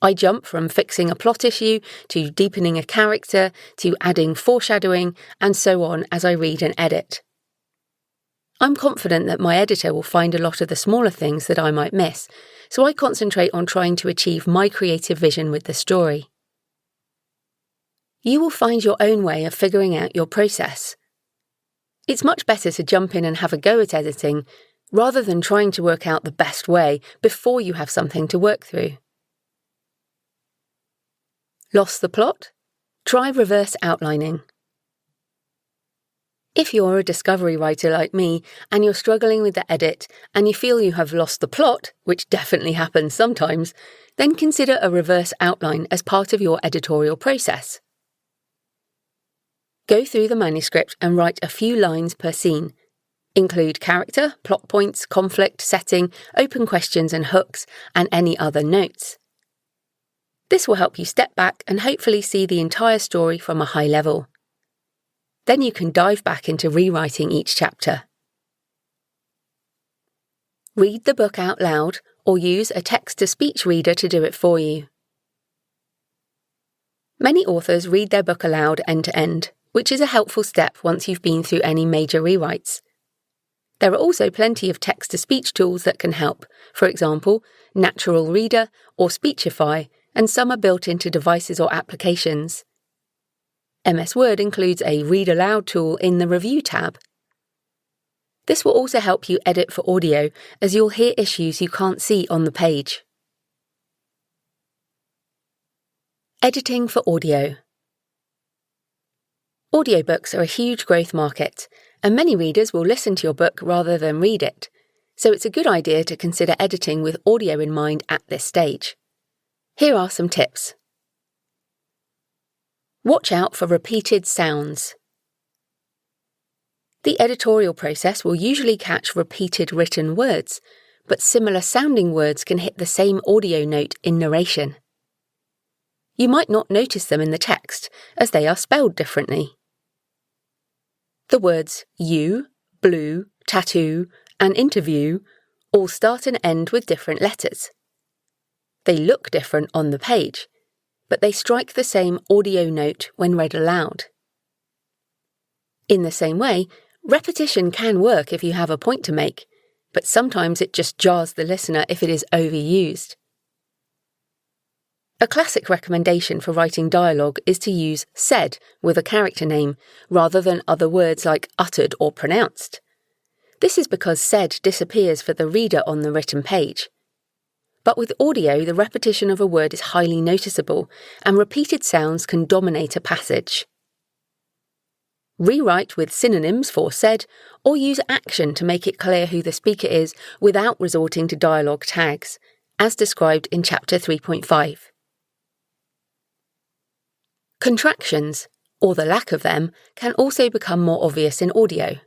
I jump from fixing a plot issue to deepening a character to adding foreshadowing and so on as I read and edit. I'm confident that my editor will find a lot of the smaller things that I might miss, so I concentrate on trying to achieve my creative vision with the story. You will find your own way of figuring out your process. It's much better to jump in and have a go at editing, rather than trying to work out the best way before you have something to work through. Lost the plot? Try reverse outlining. If you're a discovery writer like me and you're struggling with the edit and you feel you have lost the plot, which definitely happens sometimes, then consider a reverse outline as part of your editorial process. Go through the manuscript and write a few lines per scene. Include character, plot points, conflict, setting, open questions and hooks, and any other notes. This will help you step back and hopefully see the entire story from a high level. Then you can dive back into rewriting each chapter. Read the book out loud or use a text-to-speech reader to do it for you. Many authors read their book aloud end to end, which is a helpful step once you've been through any major rewrites. There are also plenty of text-to-speech tools that can help, for example, Natural Reader or Speechify, and some are built into devices or applications. MS Word includes a Read Aloud tool in the Review tab. This will also help you edit for audio, as you'll hear issues you can't see on the page. Editing for audio. Audiobooks are a huge growth market, and many readers will listen to your book rather than read it, so it's a good idea to consider editing with audio in mind at this stage. Here are some tips. Watch out for repeated sounds. The editorial process will usually catch repeated written words, but similar sounding words can hit the same audio note in narration. You might not notice them in the text, as they are spelled differently. The words you, blue, tattoo, and interview all start and end with different letters. They look different on the page, but they strike the same audio note when read aloud. In the same way, repetition can work if you have a point to make, but sometimes it just jars the listener if it is overused. A classic recommendation for writing dialogue is to use said with a character name rather than other words like uttered or pronounced. This is because said disappears for the reader on the written page. But with audio, the repetition of a word is highly noticeable, and repeated sounds can dominate a passage. Rewrite with synonyms for said, or use action to make it clear who the speaker is without resorting to dialogue tags, as described in Chapter 3.5. Contractions, or the lack of them, can also become more obvious in audio.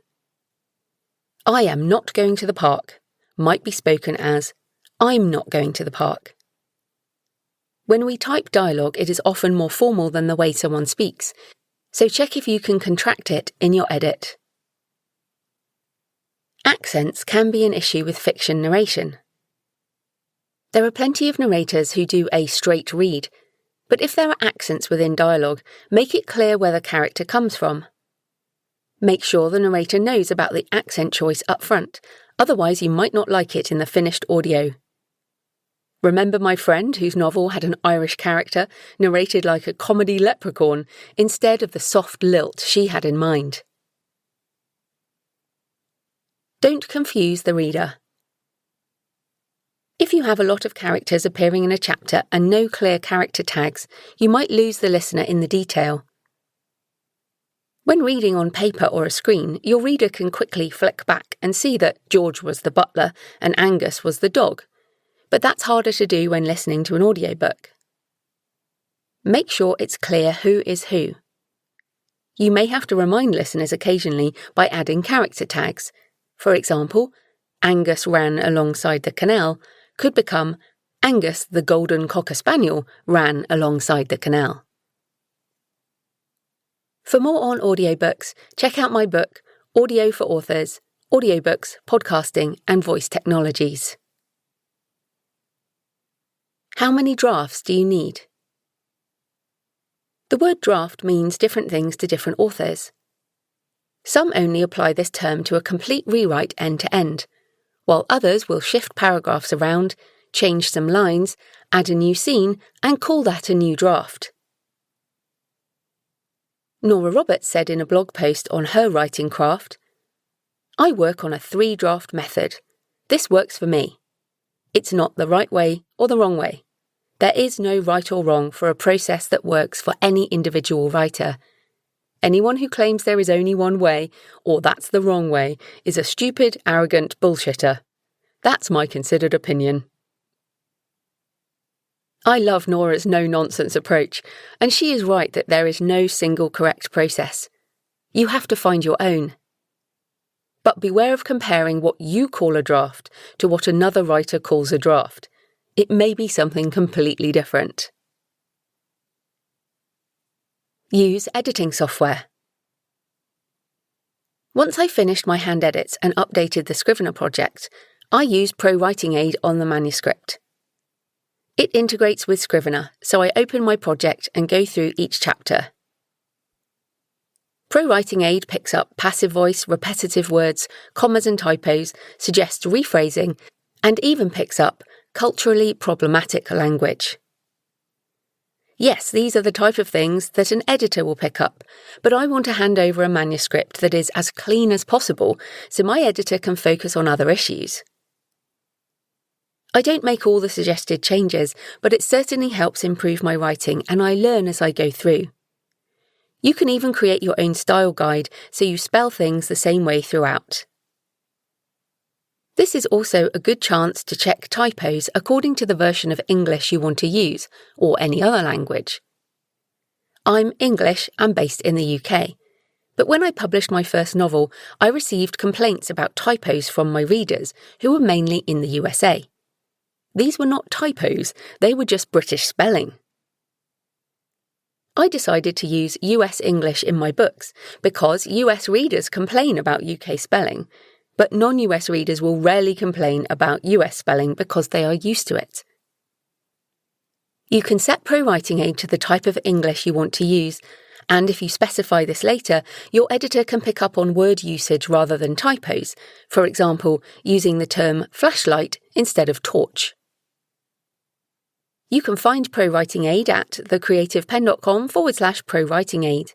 I am not going to the park might be spoken as I'm not going to the park. When we type dialogue, it is often more formal than the way someone speaks, so check if you can contract it in your edit. Accents can be an issue with fiction narration. There are plenty of narrators who do a straight read, but if there are accents within dialogue, make it clear where the character comes from. Make sure the narrator knows about the accent choice up front, otherwise you might not like it in the finished audio. Remember my friend whose novel had an Irish character narrated like a comedy leprechaun instead of the soft lilt she had in mind? Don't confuse the reader. If you have a lot of characters appearing in a chapter and no clear character tags, you might lose the listener in the detail. When reading on paper or a screen, your reader can quickly flick back and see that George was the butler and Angus was the dog, but that's harder to do when listening to an audiobook. Make sure it's clear who is who. You may have to remind listeners occasionally by adding character tags. For example, Angus ran alongside the canal could become Angus the golden cocker spaniel ran alongside the canal. For more on audiobooks, check out my book, Audio for Authors, Audiobooks, Podcasting and Voice Technologies. How many drafts do you need? The word draft means different things to different authors. Some only apply this term to a complete rewrite end to end, while others will shift paragraphs around, change some lines, add a new scene, and call that a new draft. Nora Roberts said in a blog post on her writing craft, "I work on a 3-draft method. This works for me. It's not the right way or the wrong way. There is no right or wrong for a process that works for any individual writer. Anyone who claims there is only one way, or that's the wrong way, is a stupid, arrogant bullshitter. That's my considered opinion." I love Nora's no-nonsense approach, and she is right that there is no single correct process. You have to find your own. But beware of comparing what you call a draft to what another writer calls a draft. It may be something completely different. Use editing software. Once I finished my hand edits and updated the Scrivener project, I used Pro Writing Aid on the manuscript. It integrates with Scrivener, so I open my project and go through each chapter. Pro Writing Aid picks up passive voice, repetitive words, commas and typos, suggests rephrasing, and even picks up culturally problematic language. Yes, these are the type of things that an editor will pick up, but I want to hand over a manuscript that is as clean as possible so my editor can focus on other issues. I don't make all the suggested changes, but it certainly helps improve my writing and I learn as I go through. You can even create your own style guide so you spell things the same way throughout. This is also a good chance to check typos according to the version of English you want to use, or any other language. I'm English and based in the UK, but when I published my first novel, I received complaints about typos from my readers, who were mainly in the USA. These were not typos, they were just British spelling. I decided to use US English in my books because US readers complain about UK spelling, but non-US readers will rarely complain about US spelling because they are used to it. You can set Pro Writing Aid to the type of English you want to use, and if you specify this later, your editor can pick up on word usage rather than typos, for example, using the term flashlight instead of torch. You can find Pro Writing Aid at thecreativepenn.com/Pro Writing Aid.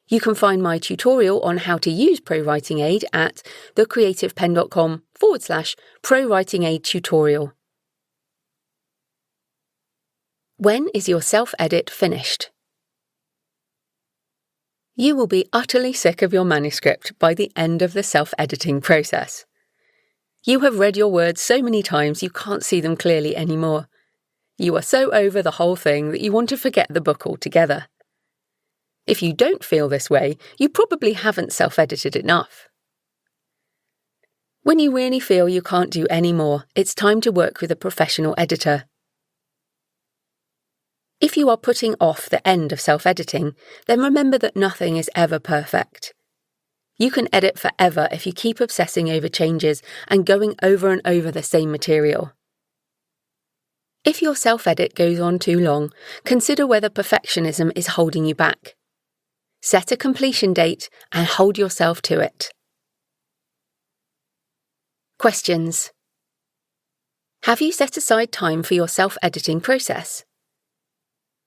You can find my tutorial on how to use Pro Writing Aid at thecreativepenn.com/Pro Writing Aid tutorial. When is your self-edit finished? You will be utterly sick of your manuscript by the end of the self-editing process. You have read your words so many times you can't see them clearly anymore. You are so over the whole thing that you want to forget the book altogether. If you don't feel this way, you probably haven't self-edited enough. When you really feel you can't do any more, it's time to work with a professional editor. If you are putting off the end of self-editing, then remember that nothing is ever perfect. You can edit forever if you keep obsessing over changes and going over and over the same material. If your self-edit goes on too long, consider whether perfectionism is holding you back. Set a completion date and hold yourself to it. Questions. Have you set aside time for your self-editing process?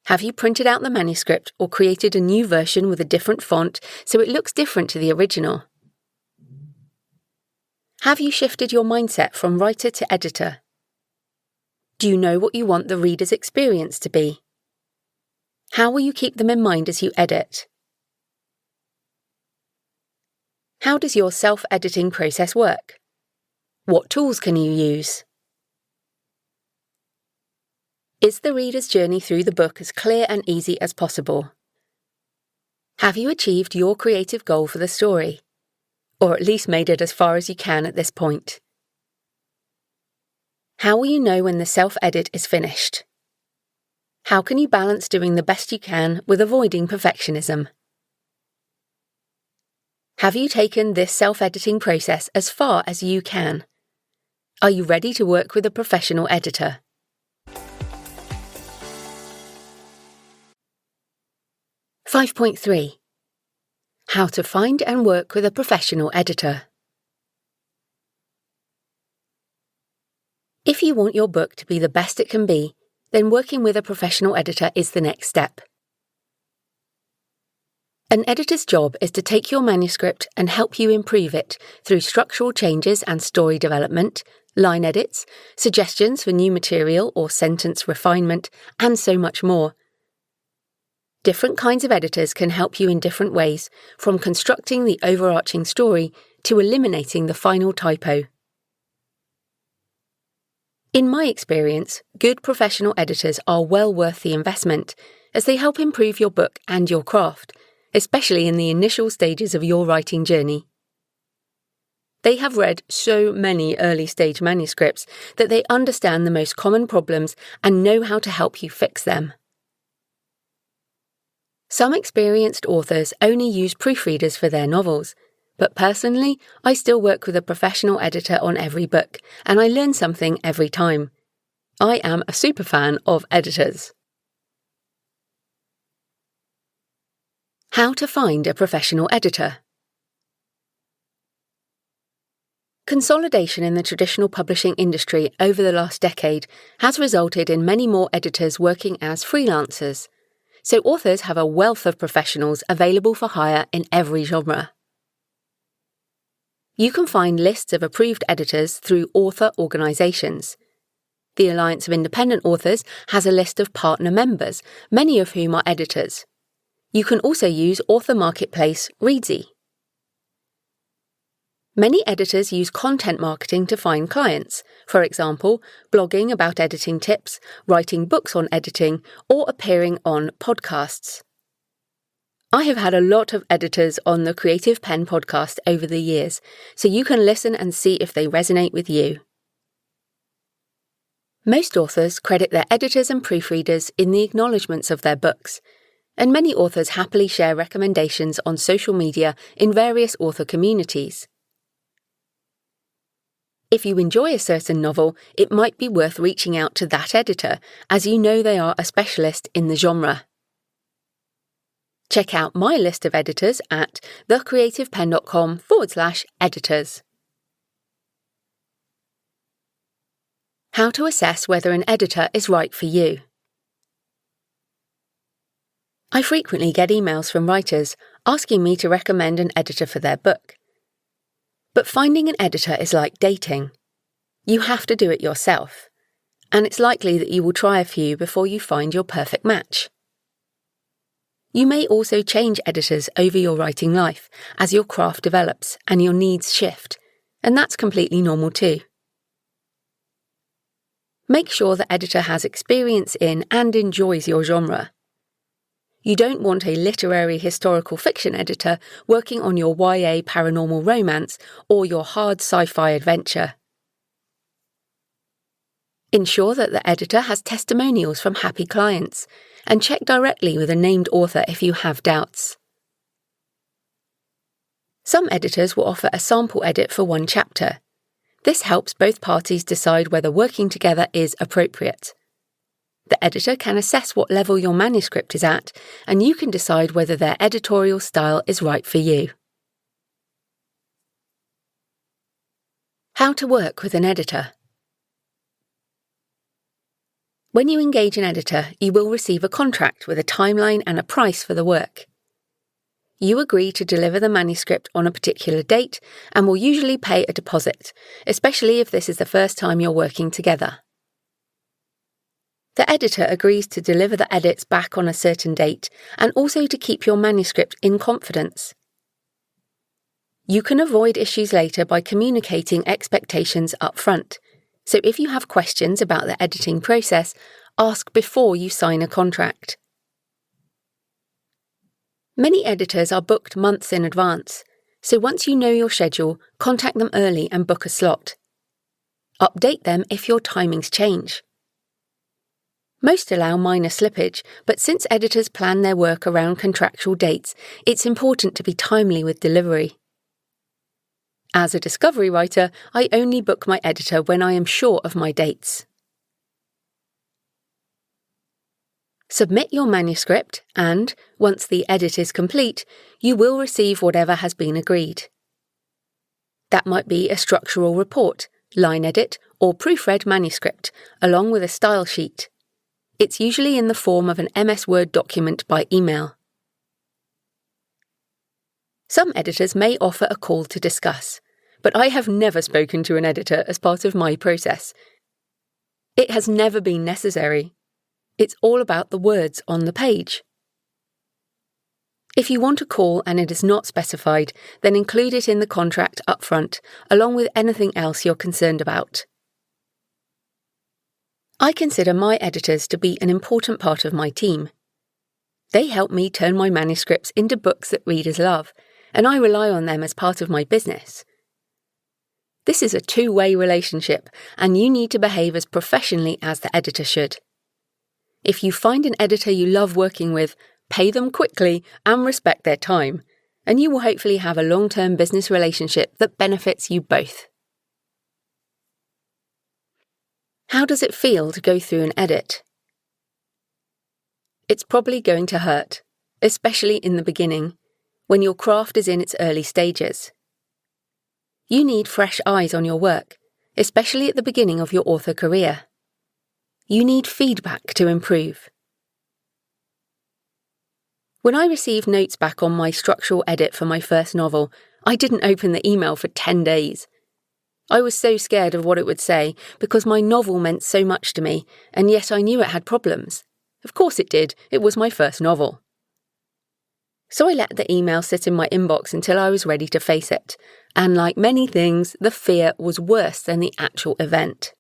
Have you printed out the manuscript or created a new version with a different font so it looks different to the original? Have you shifted your mindset from writer to editor? Do you know what you want the reader's experience to be? How will you keep them in mind as you edit? How does your self-editing process work? What tools can you use? Is the reader's journey through the book as clear and easy as possible? Have you achieved your creative goal for the story? Or at least made it as far as you can at this point? How will you know when the self-edit is finished? How can you balance doing the best you can with avoiding perfectionism? Have you taken this self-editing process as far as you can? Are you ready to work with a professional editor? (5.3) How to find and work with a professional editor. If you want your book to be the best it can be, then working with a professional editor is the next step. An editor's job is to take your manuscript and help you improve it through structural changes and story development, line edits, suggestions for new material or sentence refinement, and so much more. Different kinds of editors can help you in different ways, from constructing the overarching story to eliminating the final typo. In my experience, good professional editors are well worth the investment, as they help improve your book and your craft, especially in the initial stages of your writing journey. They have read so many early-stage manuscripts that they understand the most common problems and know how to help you fix them. Some experienced authors only use proofreaders for their novels, but personally, I still work with a professional editor on every book, and I learn something every time. I am a superfan of editors. How to find a professional editor. Consolidation in the traditional publishing industry over the last decade has resulted in many more editors working as freelancers, so authors have a wealth of professionals available for hire in every genre. You can find lists of approved editors through author organisations. The Alliance of Independent Authors has a list of partner members, many of whom are editors. You can also use author marketplace Readsy. Many editors use content marketing to find clients, for example, blogging about editing tips, writing books on editing, or appearing on podcasts. I have had a lot of editors on the J.F.Penn podcast over the years, so you can listen and see if they resonate with you. Most authors credit their editors and proofreaders in the acknowledgements of their books, and many authors happily share recommendations on social media in various author communities. If you enjoy a certain novel, it might be worth reaching out to that editor, as you know they are a specialist in the genre. Check out my list of editors at thecreativepenn.com/editors. How to assess whether an editor is right for you. I frequently get emails from writers asking me to recommend an editor for their book. But finding an editor is like dating. You have to do it yourself, and it's likely that you will try a few before you find your perfect match. You may also change editors over your writing life as your craft develops and your needs shift, and that's completely normal too. Make sure the editor has experience in and enjoys your genre. You don't want a literary historical fiction editor working on your YA paranormal romance or your hard sci-fi adventure. Ensure that the editor has testimonials from happy clients, and check directly with a named author if you have doubts. Some editors will offer a sample edit for one chapter. This helps both parties decide whether working together is appropriate. The editor can assess what level your manuscript is at, and you can decide whether their editorial style is right for you. How to work with an editor. When you engage an editor, you will receive a contract with a timeline and a price for the work. You agree to deliver the manuscript on a particular date and will usually pay a deposit, especially if this is the first time you're working together. The editor agrees to deliver the edits back on a certain date and also to keep your manuscript in confidence. You can avoid issues later by communicating expectations up front, so if you have questions about the editing process, ask before you sign a contract. Many editors are booked months in advance, so once you know your schedule, contact them early and book a slot. Update them if your timings change. Most allow minor slippage, but since editors plan their work around contractual dates, it's important to be timely with delivery. As a discovery writer, I only book my editor when I am sure of my dates. Submit your manuscript and, once the edit is complete, you will receive whatever has been agreed. That might be a structural report, line edit, or proofread manuscript, along with a style sheet. It's usually in the form of an MS Word document by email. Some editors may offer a call to discuss, but I have never spoken to an editor as part of my process. It has never been necessary. It's all about the words on the page. If you want a call and it is not specified, then include it in the contract up front, along with anything else you're concerned about. I consider my editors to be an important part of my team. They help me turn my manuscripts into books that readers love, and I rely on them as part of my business. This is a two-way relationship, and you need to behave as professionally as the editor should. If you find an editor you love working with, pay them quickly and respect their time, and you will hopefully have a long-term business relationship that benefits you both. How does it feel to go through an edit? It's probably going to hurt, especially in the beginning, when your craft is in its early stages. You need fresh eyes on your work, especially at the beginning of your author career. You need feedback to improve. When I received notes back on my structural edit for my first novel, I didn't open the email for 10 days. I was so scared of what it would say because my novel meant so much to me, and yet I knew it had problems. Of course it did, it was my first novel. So I let the email sit in my inbox until I was ready to face it, and like many things, the fear was worse than the actual event.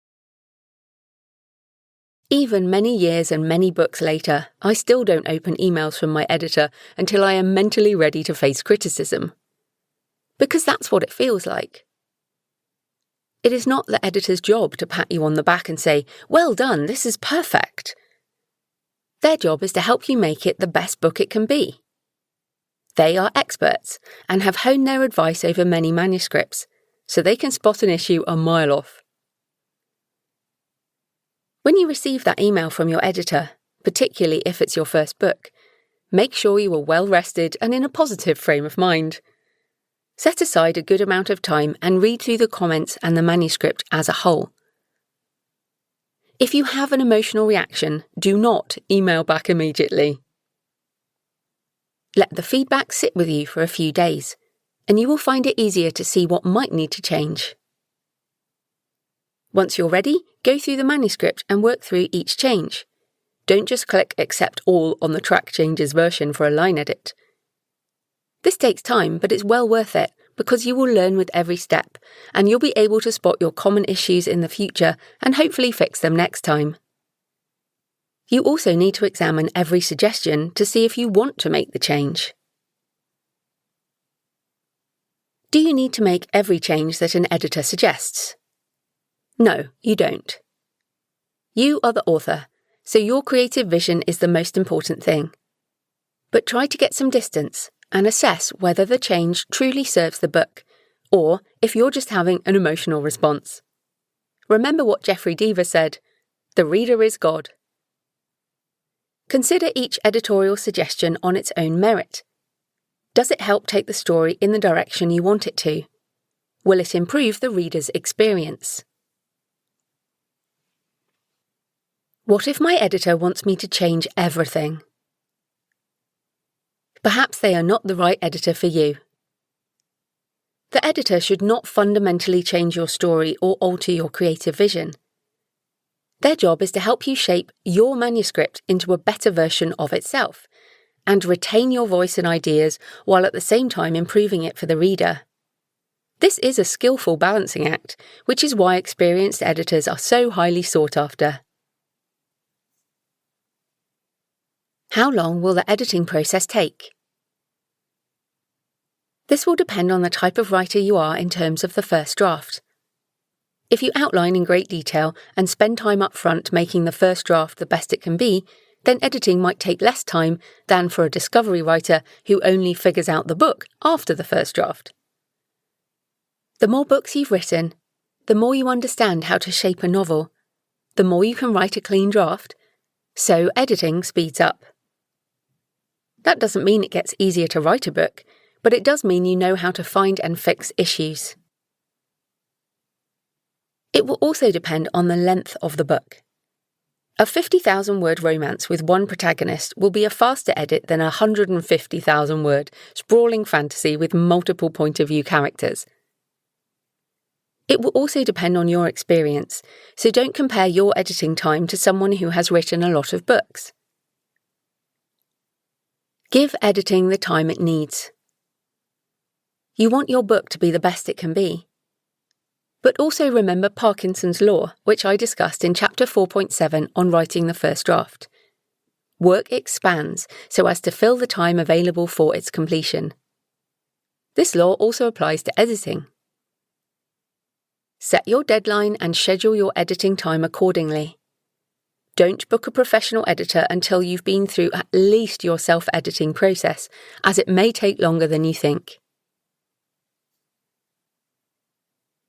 Even many years and many books later, I still don't open emails from my editor until I am mentally ready to face criticism. Because that's what it feels like. It is not the editor's job to pat you on the back and say, "Well done, this is perfect." Their job is to help you make it the best book it can be. They are experts and have honed their advice over many manuscripts, so they can spot an issue a mile off. When you receive that email from your editor, particularly if it's your first book, make sure you are well rested and in a positive frame of mind. Set aside a good amount of time and read through the comments and the manuscript as a whole. If you have an emotional reaction, do not email back immediately. Let the feedback sit with you for a few days, and you will find it easier to see what might need to change. Once you're ready, go through the manuscript and work through each change. Don't just click Accept All on the Track Changes version for a line edit. This takes time, but it's well worth it because you will learn with every step, and you'll be able to spot your common issues in the future and hopefully fix them next time. You also need to examine every suggestion to see if you want to make the change. Do you need to make every change that an editor suggests? No, you don't. You are the author, so your creative vision is the most important thing. But try to get some distance and assess whether the change truly serves the book, or if you're just having an emotional response. Remember what Jeffrey Deaver said, "The reader is God." Consider each editorial suggestion on its own merit. Does it help take the story in the direction you want it to? Will it improve the reader's experience? What if my editor wants me to change everything? Perhaps they are not the right editor for you. The editor should not fundamentally change your story or alter your creative vision. Their job is to help you shape your manuscript into a better version of itself, and retain your voice and ideas while at the same time improving it for the reader. This is a skillful balancing act, which is why experienced editors are so highly sought after. How long will the editing process take? This will depend on the type of writer you are in terms of the first draft. If you outline in great detail and spend time up front making the first draft the best it can be, then editing might take less time than for a discovery writer who only figures out the book after the first draft. The more books you've written, the more you understand how to shape a novel, the more you can write a clean draft, so editing speeds up. That doesn't mean it gets easier to write a book, but it does mean you know how to find and fix issues. It will also depend on the length of the book. A 50,000-word romance with one protagonist will be a faster edit than a 150,000-word sprawling fantasy with multiple point-of-view characters. It will also depend on your experience, so don't compare your editing time to someone who has written a lot of books. Give editing the time it needs. You want your book to be the best it can be. But also remember Parkinson's Law, which I discussed in Chapter 4.7 on writing the first draft. Work expands so as to fill the time available for its completion. This law also applies to editing. Set your deadline and schedule your editing time accordingly. Don't book a professional editor until you've been through at least your self-editing process, as it may take longer than you think.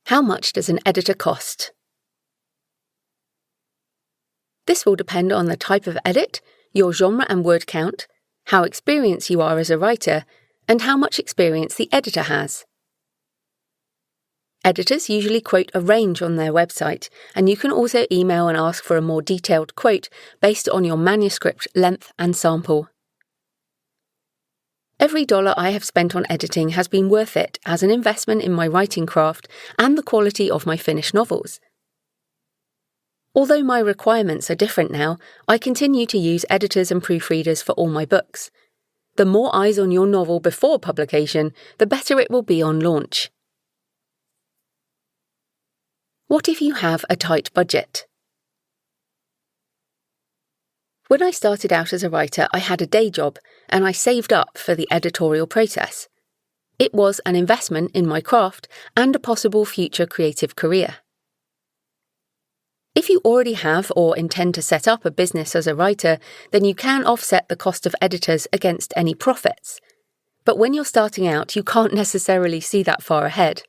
How much does an editor cost? This will depend on the type of edit, your genre and word count, how experienced you are as a writer, and how much experience the editor has. Editors usually quote a range on their website, and you can also email and ask for a more detailed quote based on your manuscript length and sample. Every dollar I have spent on editing has been worth it as an investment in my writing craft and the quality of my finished novels. Although my requirements are different now, I continue to use editors and proofreaders for all my books. The more eyes on your novel before publication, the better it will be on launch. What if you have a tight budget? When I started out as a writer, I had a day job and I saved up for the editorial process. It was an investment in my craft and a possible future creative career. If you already have or intend to set up a business as a writer, then you can offset the cost of editors against any profits. But when you're starting out, you can't necessarily see that far ahead.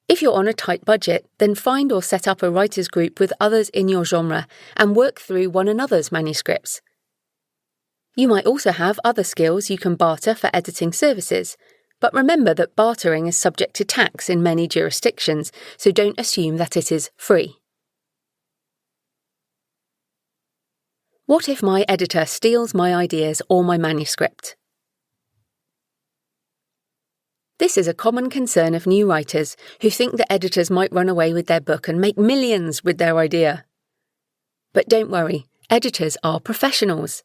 If you're on a tight budget, then find or set up a writers' group with others in your genre and work through one another's manuscripts. You might also have other skills you can barter for editing services, but remember that bartering is subject to tax in many jurisdictions, so don't assume that it is free. What if my editor steals my ideas or my manuscript? This is a common concern of new writers who think that editors might run away with their book and make millions with their idea. But don't worry, editors are professionals.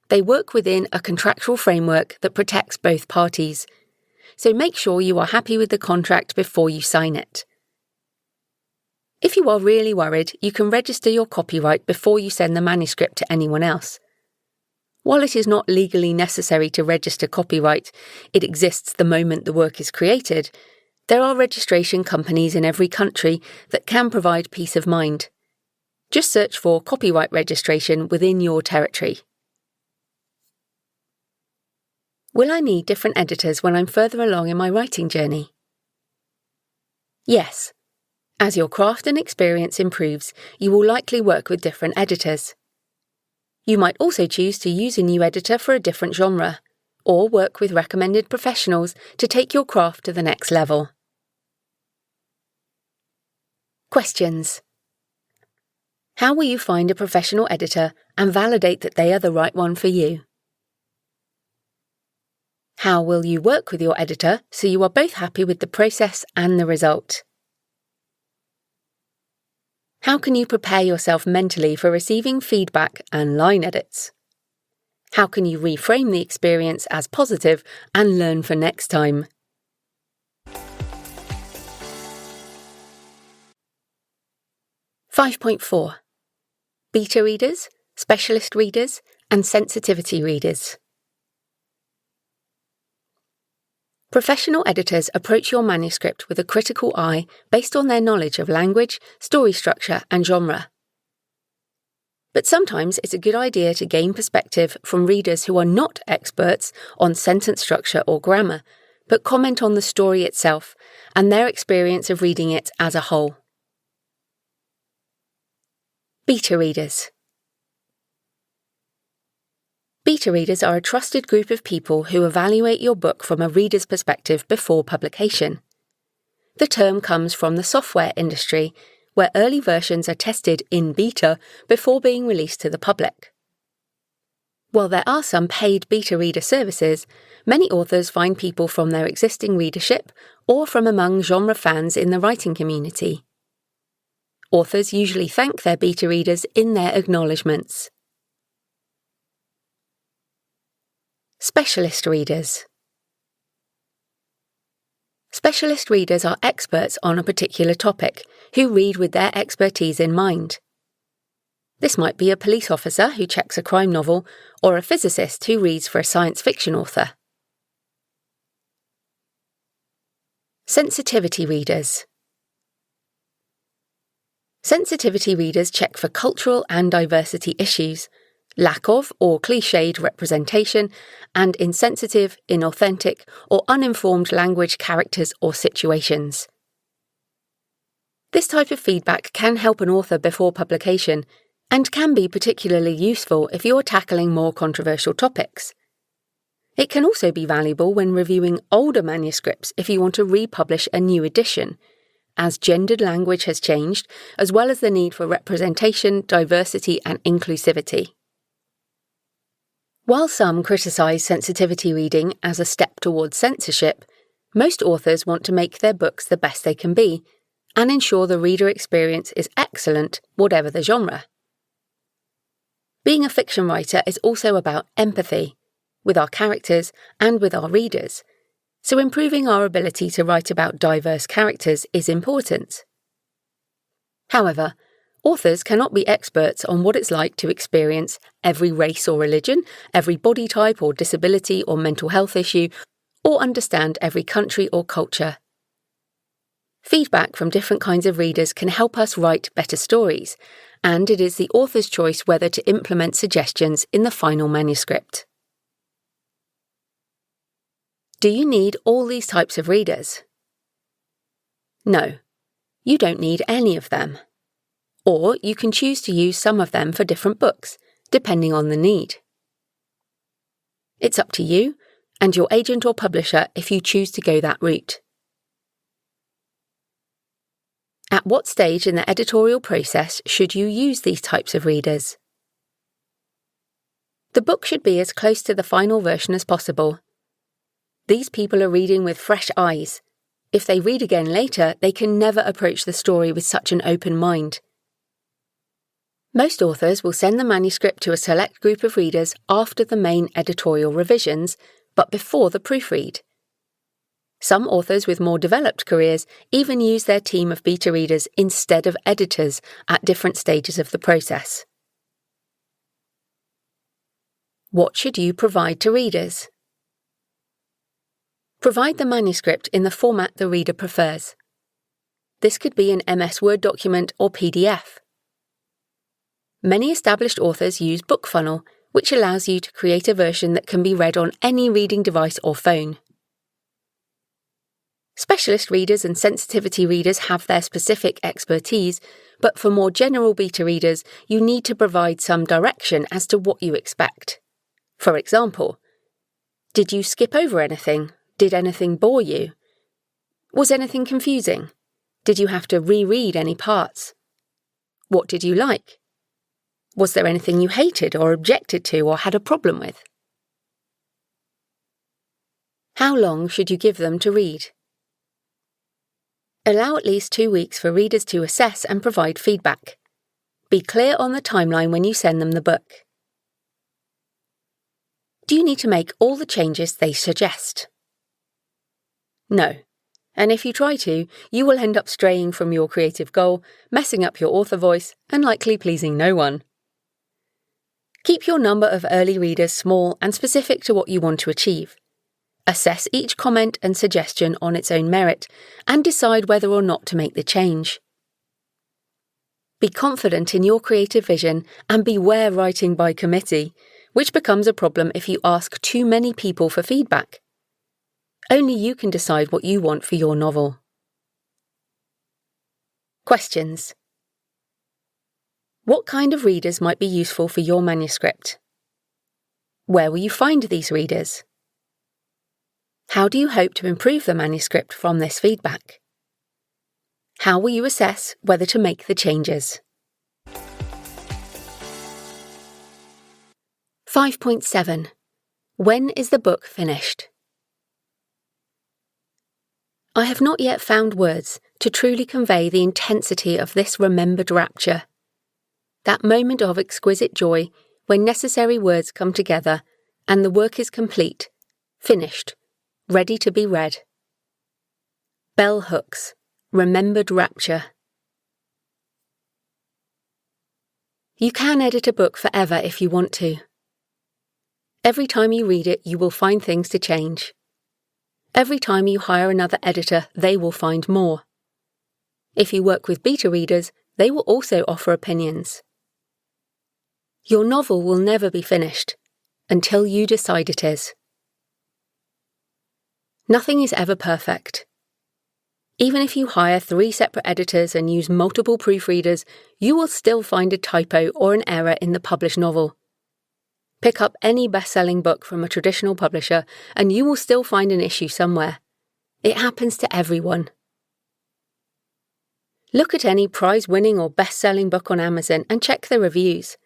They work within a contractual framework that protects both parties. So make sure you are happy with the contract before you sign it. If you are really worried, you can register your copyright before you send the manuscript to anyone else. While it is not legally necessary to register copyright, it exists the moment the work is created, there are registration companies in every country that can provide peace of mind. Just search for copyright registration within your territory. Will I need different editors when I'm further along in my writing journey? Yes. As your craft and experience improves, you will likely work with different editors. You might also choose to use a new editor for a different genre, or work with recommended professionals to take your craft to the next level. Questions. How will you find a professional editor and validate that they are the right one for you? How will you work with your editor so you are both happy with the process and the result? How can you prepare yourself mentally for receiving feedback and line edits? How can you reframe the experience as positive and learn for next time? (5.4) Beta readers, specialist readers, and sensitivity readers. Professional editors approach your manuscript with a critical eye based on their knowledge of language, story structure, and genre. But sometimes it's a good idea to gain perspective from readers who are not experts on sentence structure or grammar, but comment on the story itself and their experience of reading it as a whole. Beta readers. Beta readers are a trusted group of people who evaluate your book from a reader's perspective before publication. The term comes from the software industry, where early versions are tested in beta before being released to the public. While there are some paid beta reader services, many authors find people from their existing readership or from among genre fans in the writing community. Authors usually thank their beta readers in their acknowledgements. Specialist readers. Specialist readers are experts on a particular topic who read with their expertise in mind. This might be a police officer who checks a crime novel or a physicist who reads for a science fiction author. Sensitivity readers. Sensitivity readers check for cultural and diversity issues, lack of or cliched representation, and insensitive, inauthentic, or uninformed language, characters, or situations. This type of feedback can help an author before publication and can be particularly useful if you're tackling more controversial topics. It can also be valuable when reviewing older manuscripts if you want to republish a new edition, as gendered language has changed, as well as the need for representation, diversity, and inclusivity. While some criticise sensitivity reading as a step towards censorship, most authors want to make their books the best they can be and ensure the reader experience is excellent, whatever the genre. Being a fiction writer is also about empathy, with our characters and with our readers, so improving our ability to write about diverse characters is important. However, authors cannot be experts on what it's like to experience every race or religion, every body type or disability or mental health issue, or understand every country or culture. Feedback from different kinds of readers can help us write better stories, and it is the author's choice whether to implement suggestions in the final manuscript. Do you need all these types of readers? No, you don't need any of them. Or you can choose to use some of them for different books, depending on the need. It's up to you and your agent or publisher if you choose to go that route. At what stage in the editorial process should you use these types of readers? The book should be as close to the final version as possible. These people are reading with fresh eyes. If they read again later, they can never approach the story with such an open mind. Most authors will send the manuscript to a select group of readers after the main editorial revisions, but before the proofread. Some authors with more developed careers even use their team of beta readers instead of editors at different stages of the process. What should you provide to readers? Provide the manuscript in the format the reader prefers. This could be an MS Word document or PDF. Many established authors use BookFunnel, which allows you to create a version that can be read on any reading device or phone. Specialist readers and sensitivity readers have their specific expertise, but for more general beta readers, you need to provide some direction as to what you expect. For example, did you skip over anything? Did anything bore you? Was anything confusing? Did you have to reread any parts? What did you like? Was there anything you hated or objected to or had a problem with? How long should you give them to read? Allow at least 2 weeks for readers to assess and provide feedback. Be clear on the timeline when you send them the book. Do you need to make all the changes they suggest? No. And if you try to, you will end up straying from your creative goal, messing up your author voice, and likely pleasing no one. Keep your number of early readers small and specific to what you want to achieve. Assess each comment and suggestion on its own merit, and decide whether or not to make the change. Be confident in your creative vision and beware writing by committee, which becomes a problem if you ask too many people for feedback. Only you can decide what you want for your novel. Questions. What kind of readers might be useful for your manuscript? Where will you find these readers? How do you hope to improve the manuscript from this feedback? How will you assess whether to make the changes? 5.7. When is the book finished? I have not yet found words to truly convey the intensity of this remembered rapture. That moment of exquisite joy when necessary words come together and the work is complete, finished, ready to be read. Bell hooks, remembered rapture. You can edit a book forever if you want to. Every time you read it, you will find things to change. Every time you hire another editor, they will find more. If you work with beta readers, they will also offer opinions. Your novel will never be finished until you decide it is. Nothing is ever perfect. Even if you hire 3 separate editors and use multiple proofreaders, you will still find a typo or an error in the published novel. Pick up any best-selling book from a traditional publisher and you will still find an issue somewhere. It happens to everyone. Look at any prize-winning or best-selling book on Amazon and check the reviews.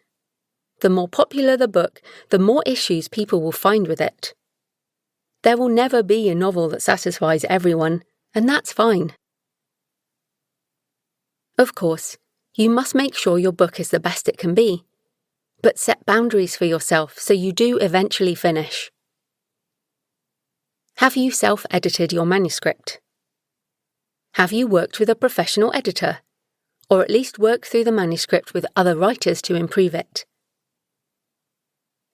The more popular the book, the more issues people will find with it. There will never be a novel that satisfies everyone, and that's fine. Of course, you must make sure your book is the best it can be, but set boundaries for yourself so you do eventually finish. Have you self-edited your manuscript? Have you worked with a professional editor, or at least worked through the manuscript with other writers to improve it?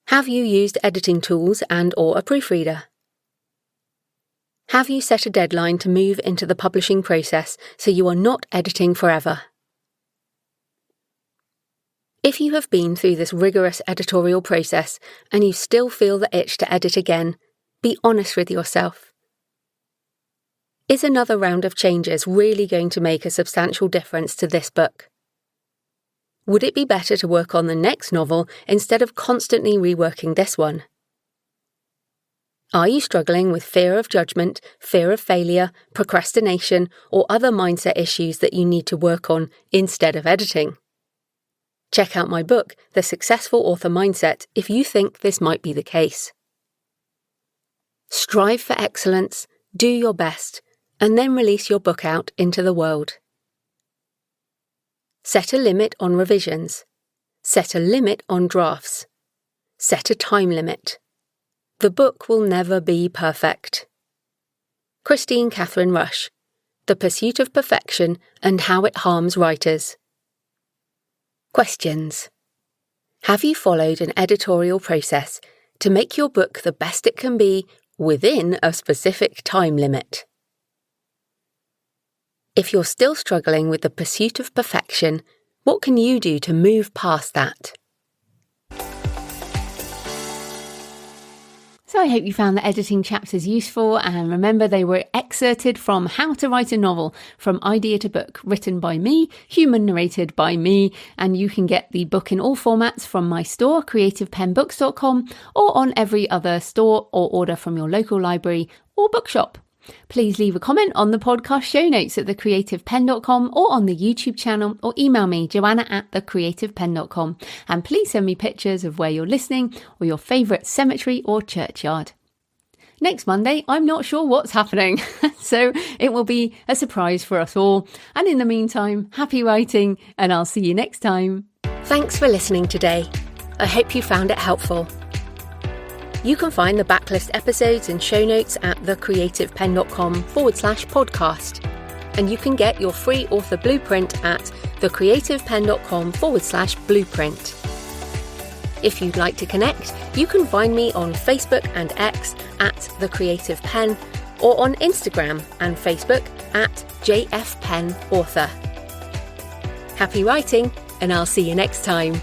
Have you used editing tools and/or a proofreader? Have you set a deadline to move into the publishing process so you are not editing forever? If you have been through this rigorous editorial process and you still feel the itch to edit again, be honest with yourself. Is another round of changes really going to make a substantial difference to this book? Would it be better to work on the next novel instead of constantly reworking this one? Are you struggling with fear of judgment, fear of failure, procrastination, or other mindset issues that you need to work on instead of editing? Check out my book, The Successful Author Mindset, if you think this might be the case. Strive for excellence, do your best, and then release your book out into the world. Set a limit on revisions. Set a limit on drafts. Set a time limit. The book will never be perfect. Christine Catherine Rush, The Pursuit of Perfection and How It Harms Writers. Questions. Have you followed an editorial process to make your book the best it can be within a specific time limit? If you're still struggling with the pursuit of perfection, what can you do to move past that? So I hope you found the editing chapters useful, and remember they were excerpted from How to Write a Novel from Idea to Book, written by me, human narrated by me, and you can get the book in all formats from my store, creativepennbooks.com, or on every other store or order from your local library or bookshop. Please leave a comment on the podcast show notes at thecreativepenn.com or on the YouTube channel, or email me, joanna@thecreativepenn.com. And please send me pictures of where you're listening or your favourite cemetery or churchyard. Next Monday, I'm not sure what's happening, so it will be a surprise for us all. And in the meantime, happy writing, and I'll see you next time. Thanks for listening today. I hope you found it helpful. You can find the backlist episodes and show notes at thecreativepenn.com/podcast. And you can get your free author blueprint at thecreativepenn.com/blueprint. If you'd like to connect, you can find me on Facebook and X at The Creative Penn, or on Instagram and Facebook at J.F.Penn Author. Happy writing, and I'll see you next time.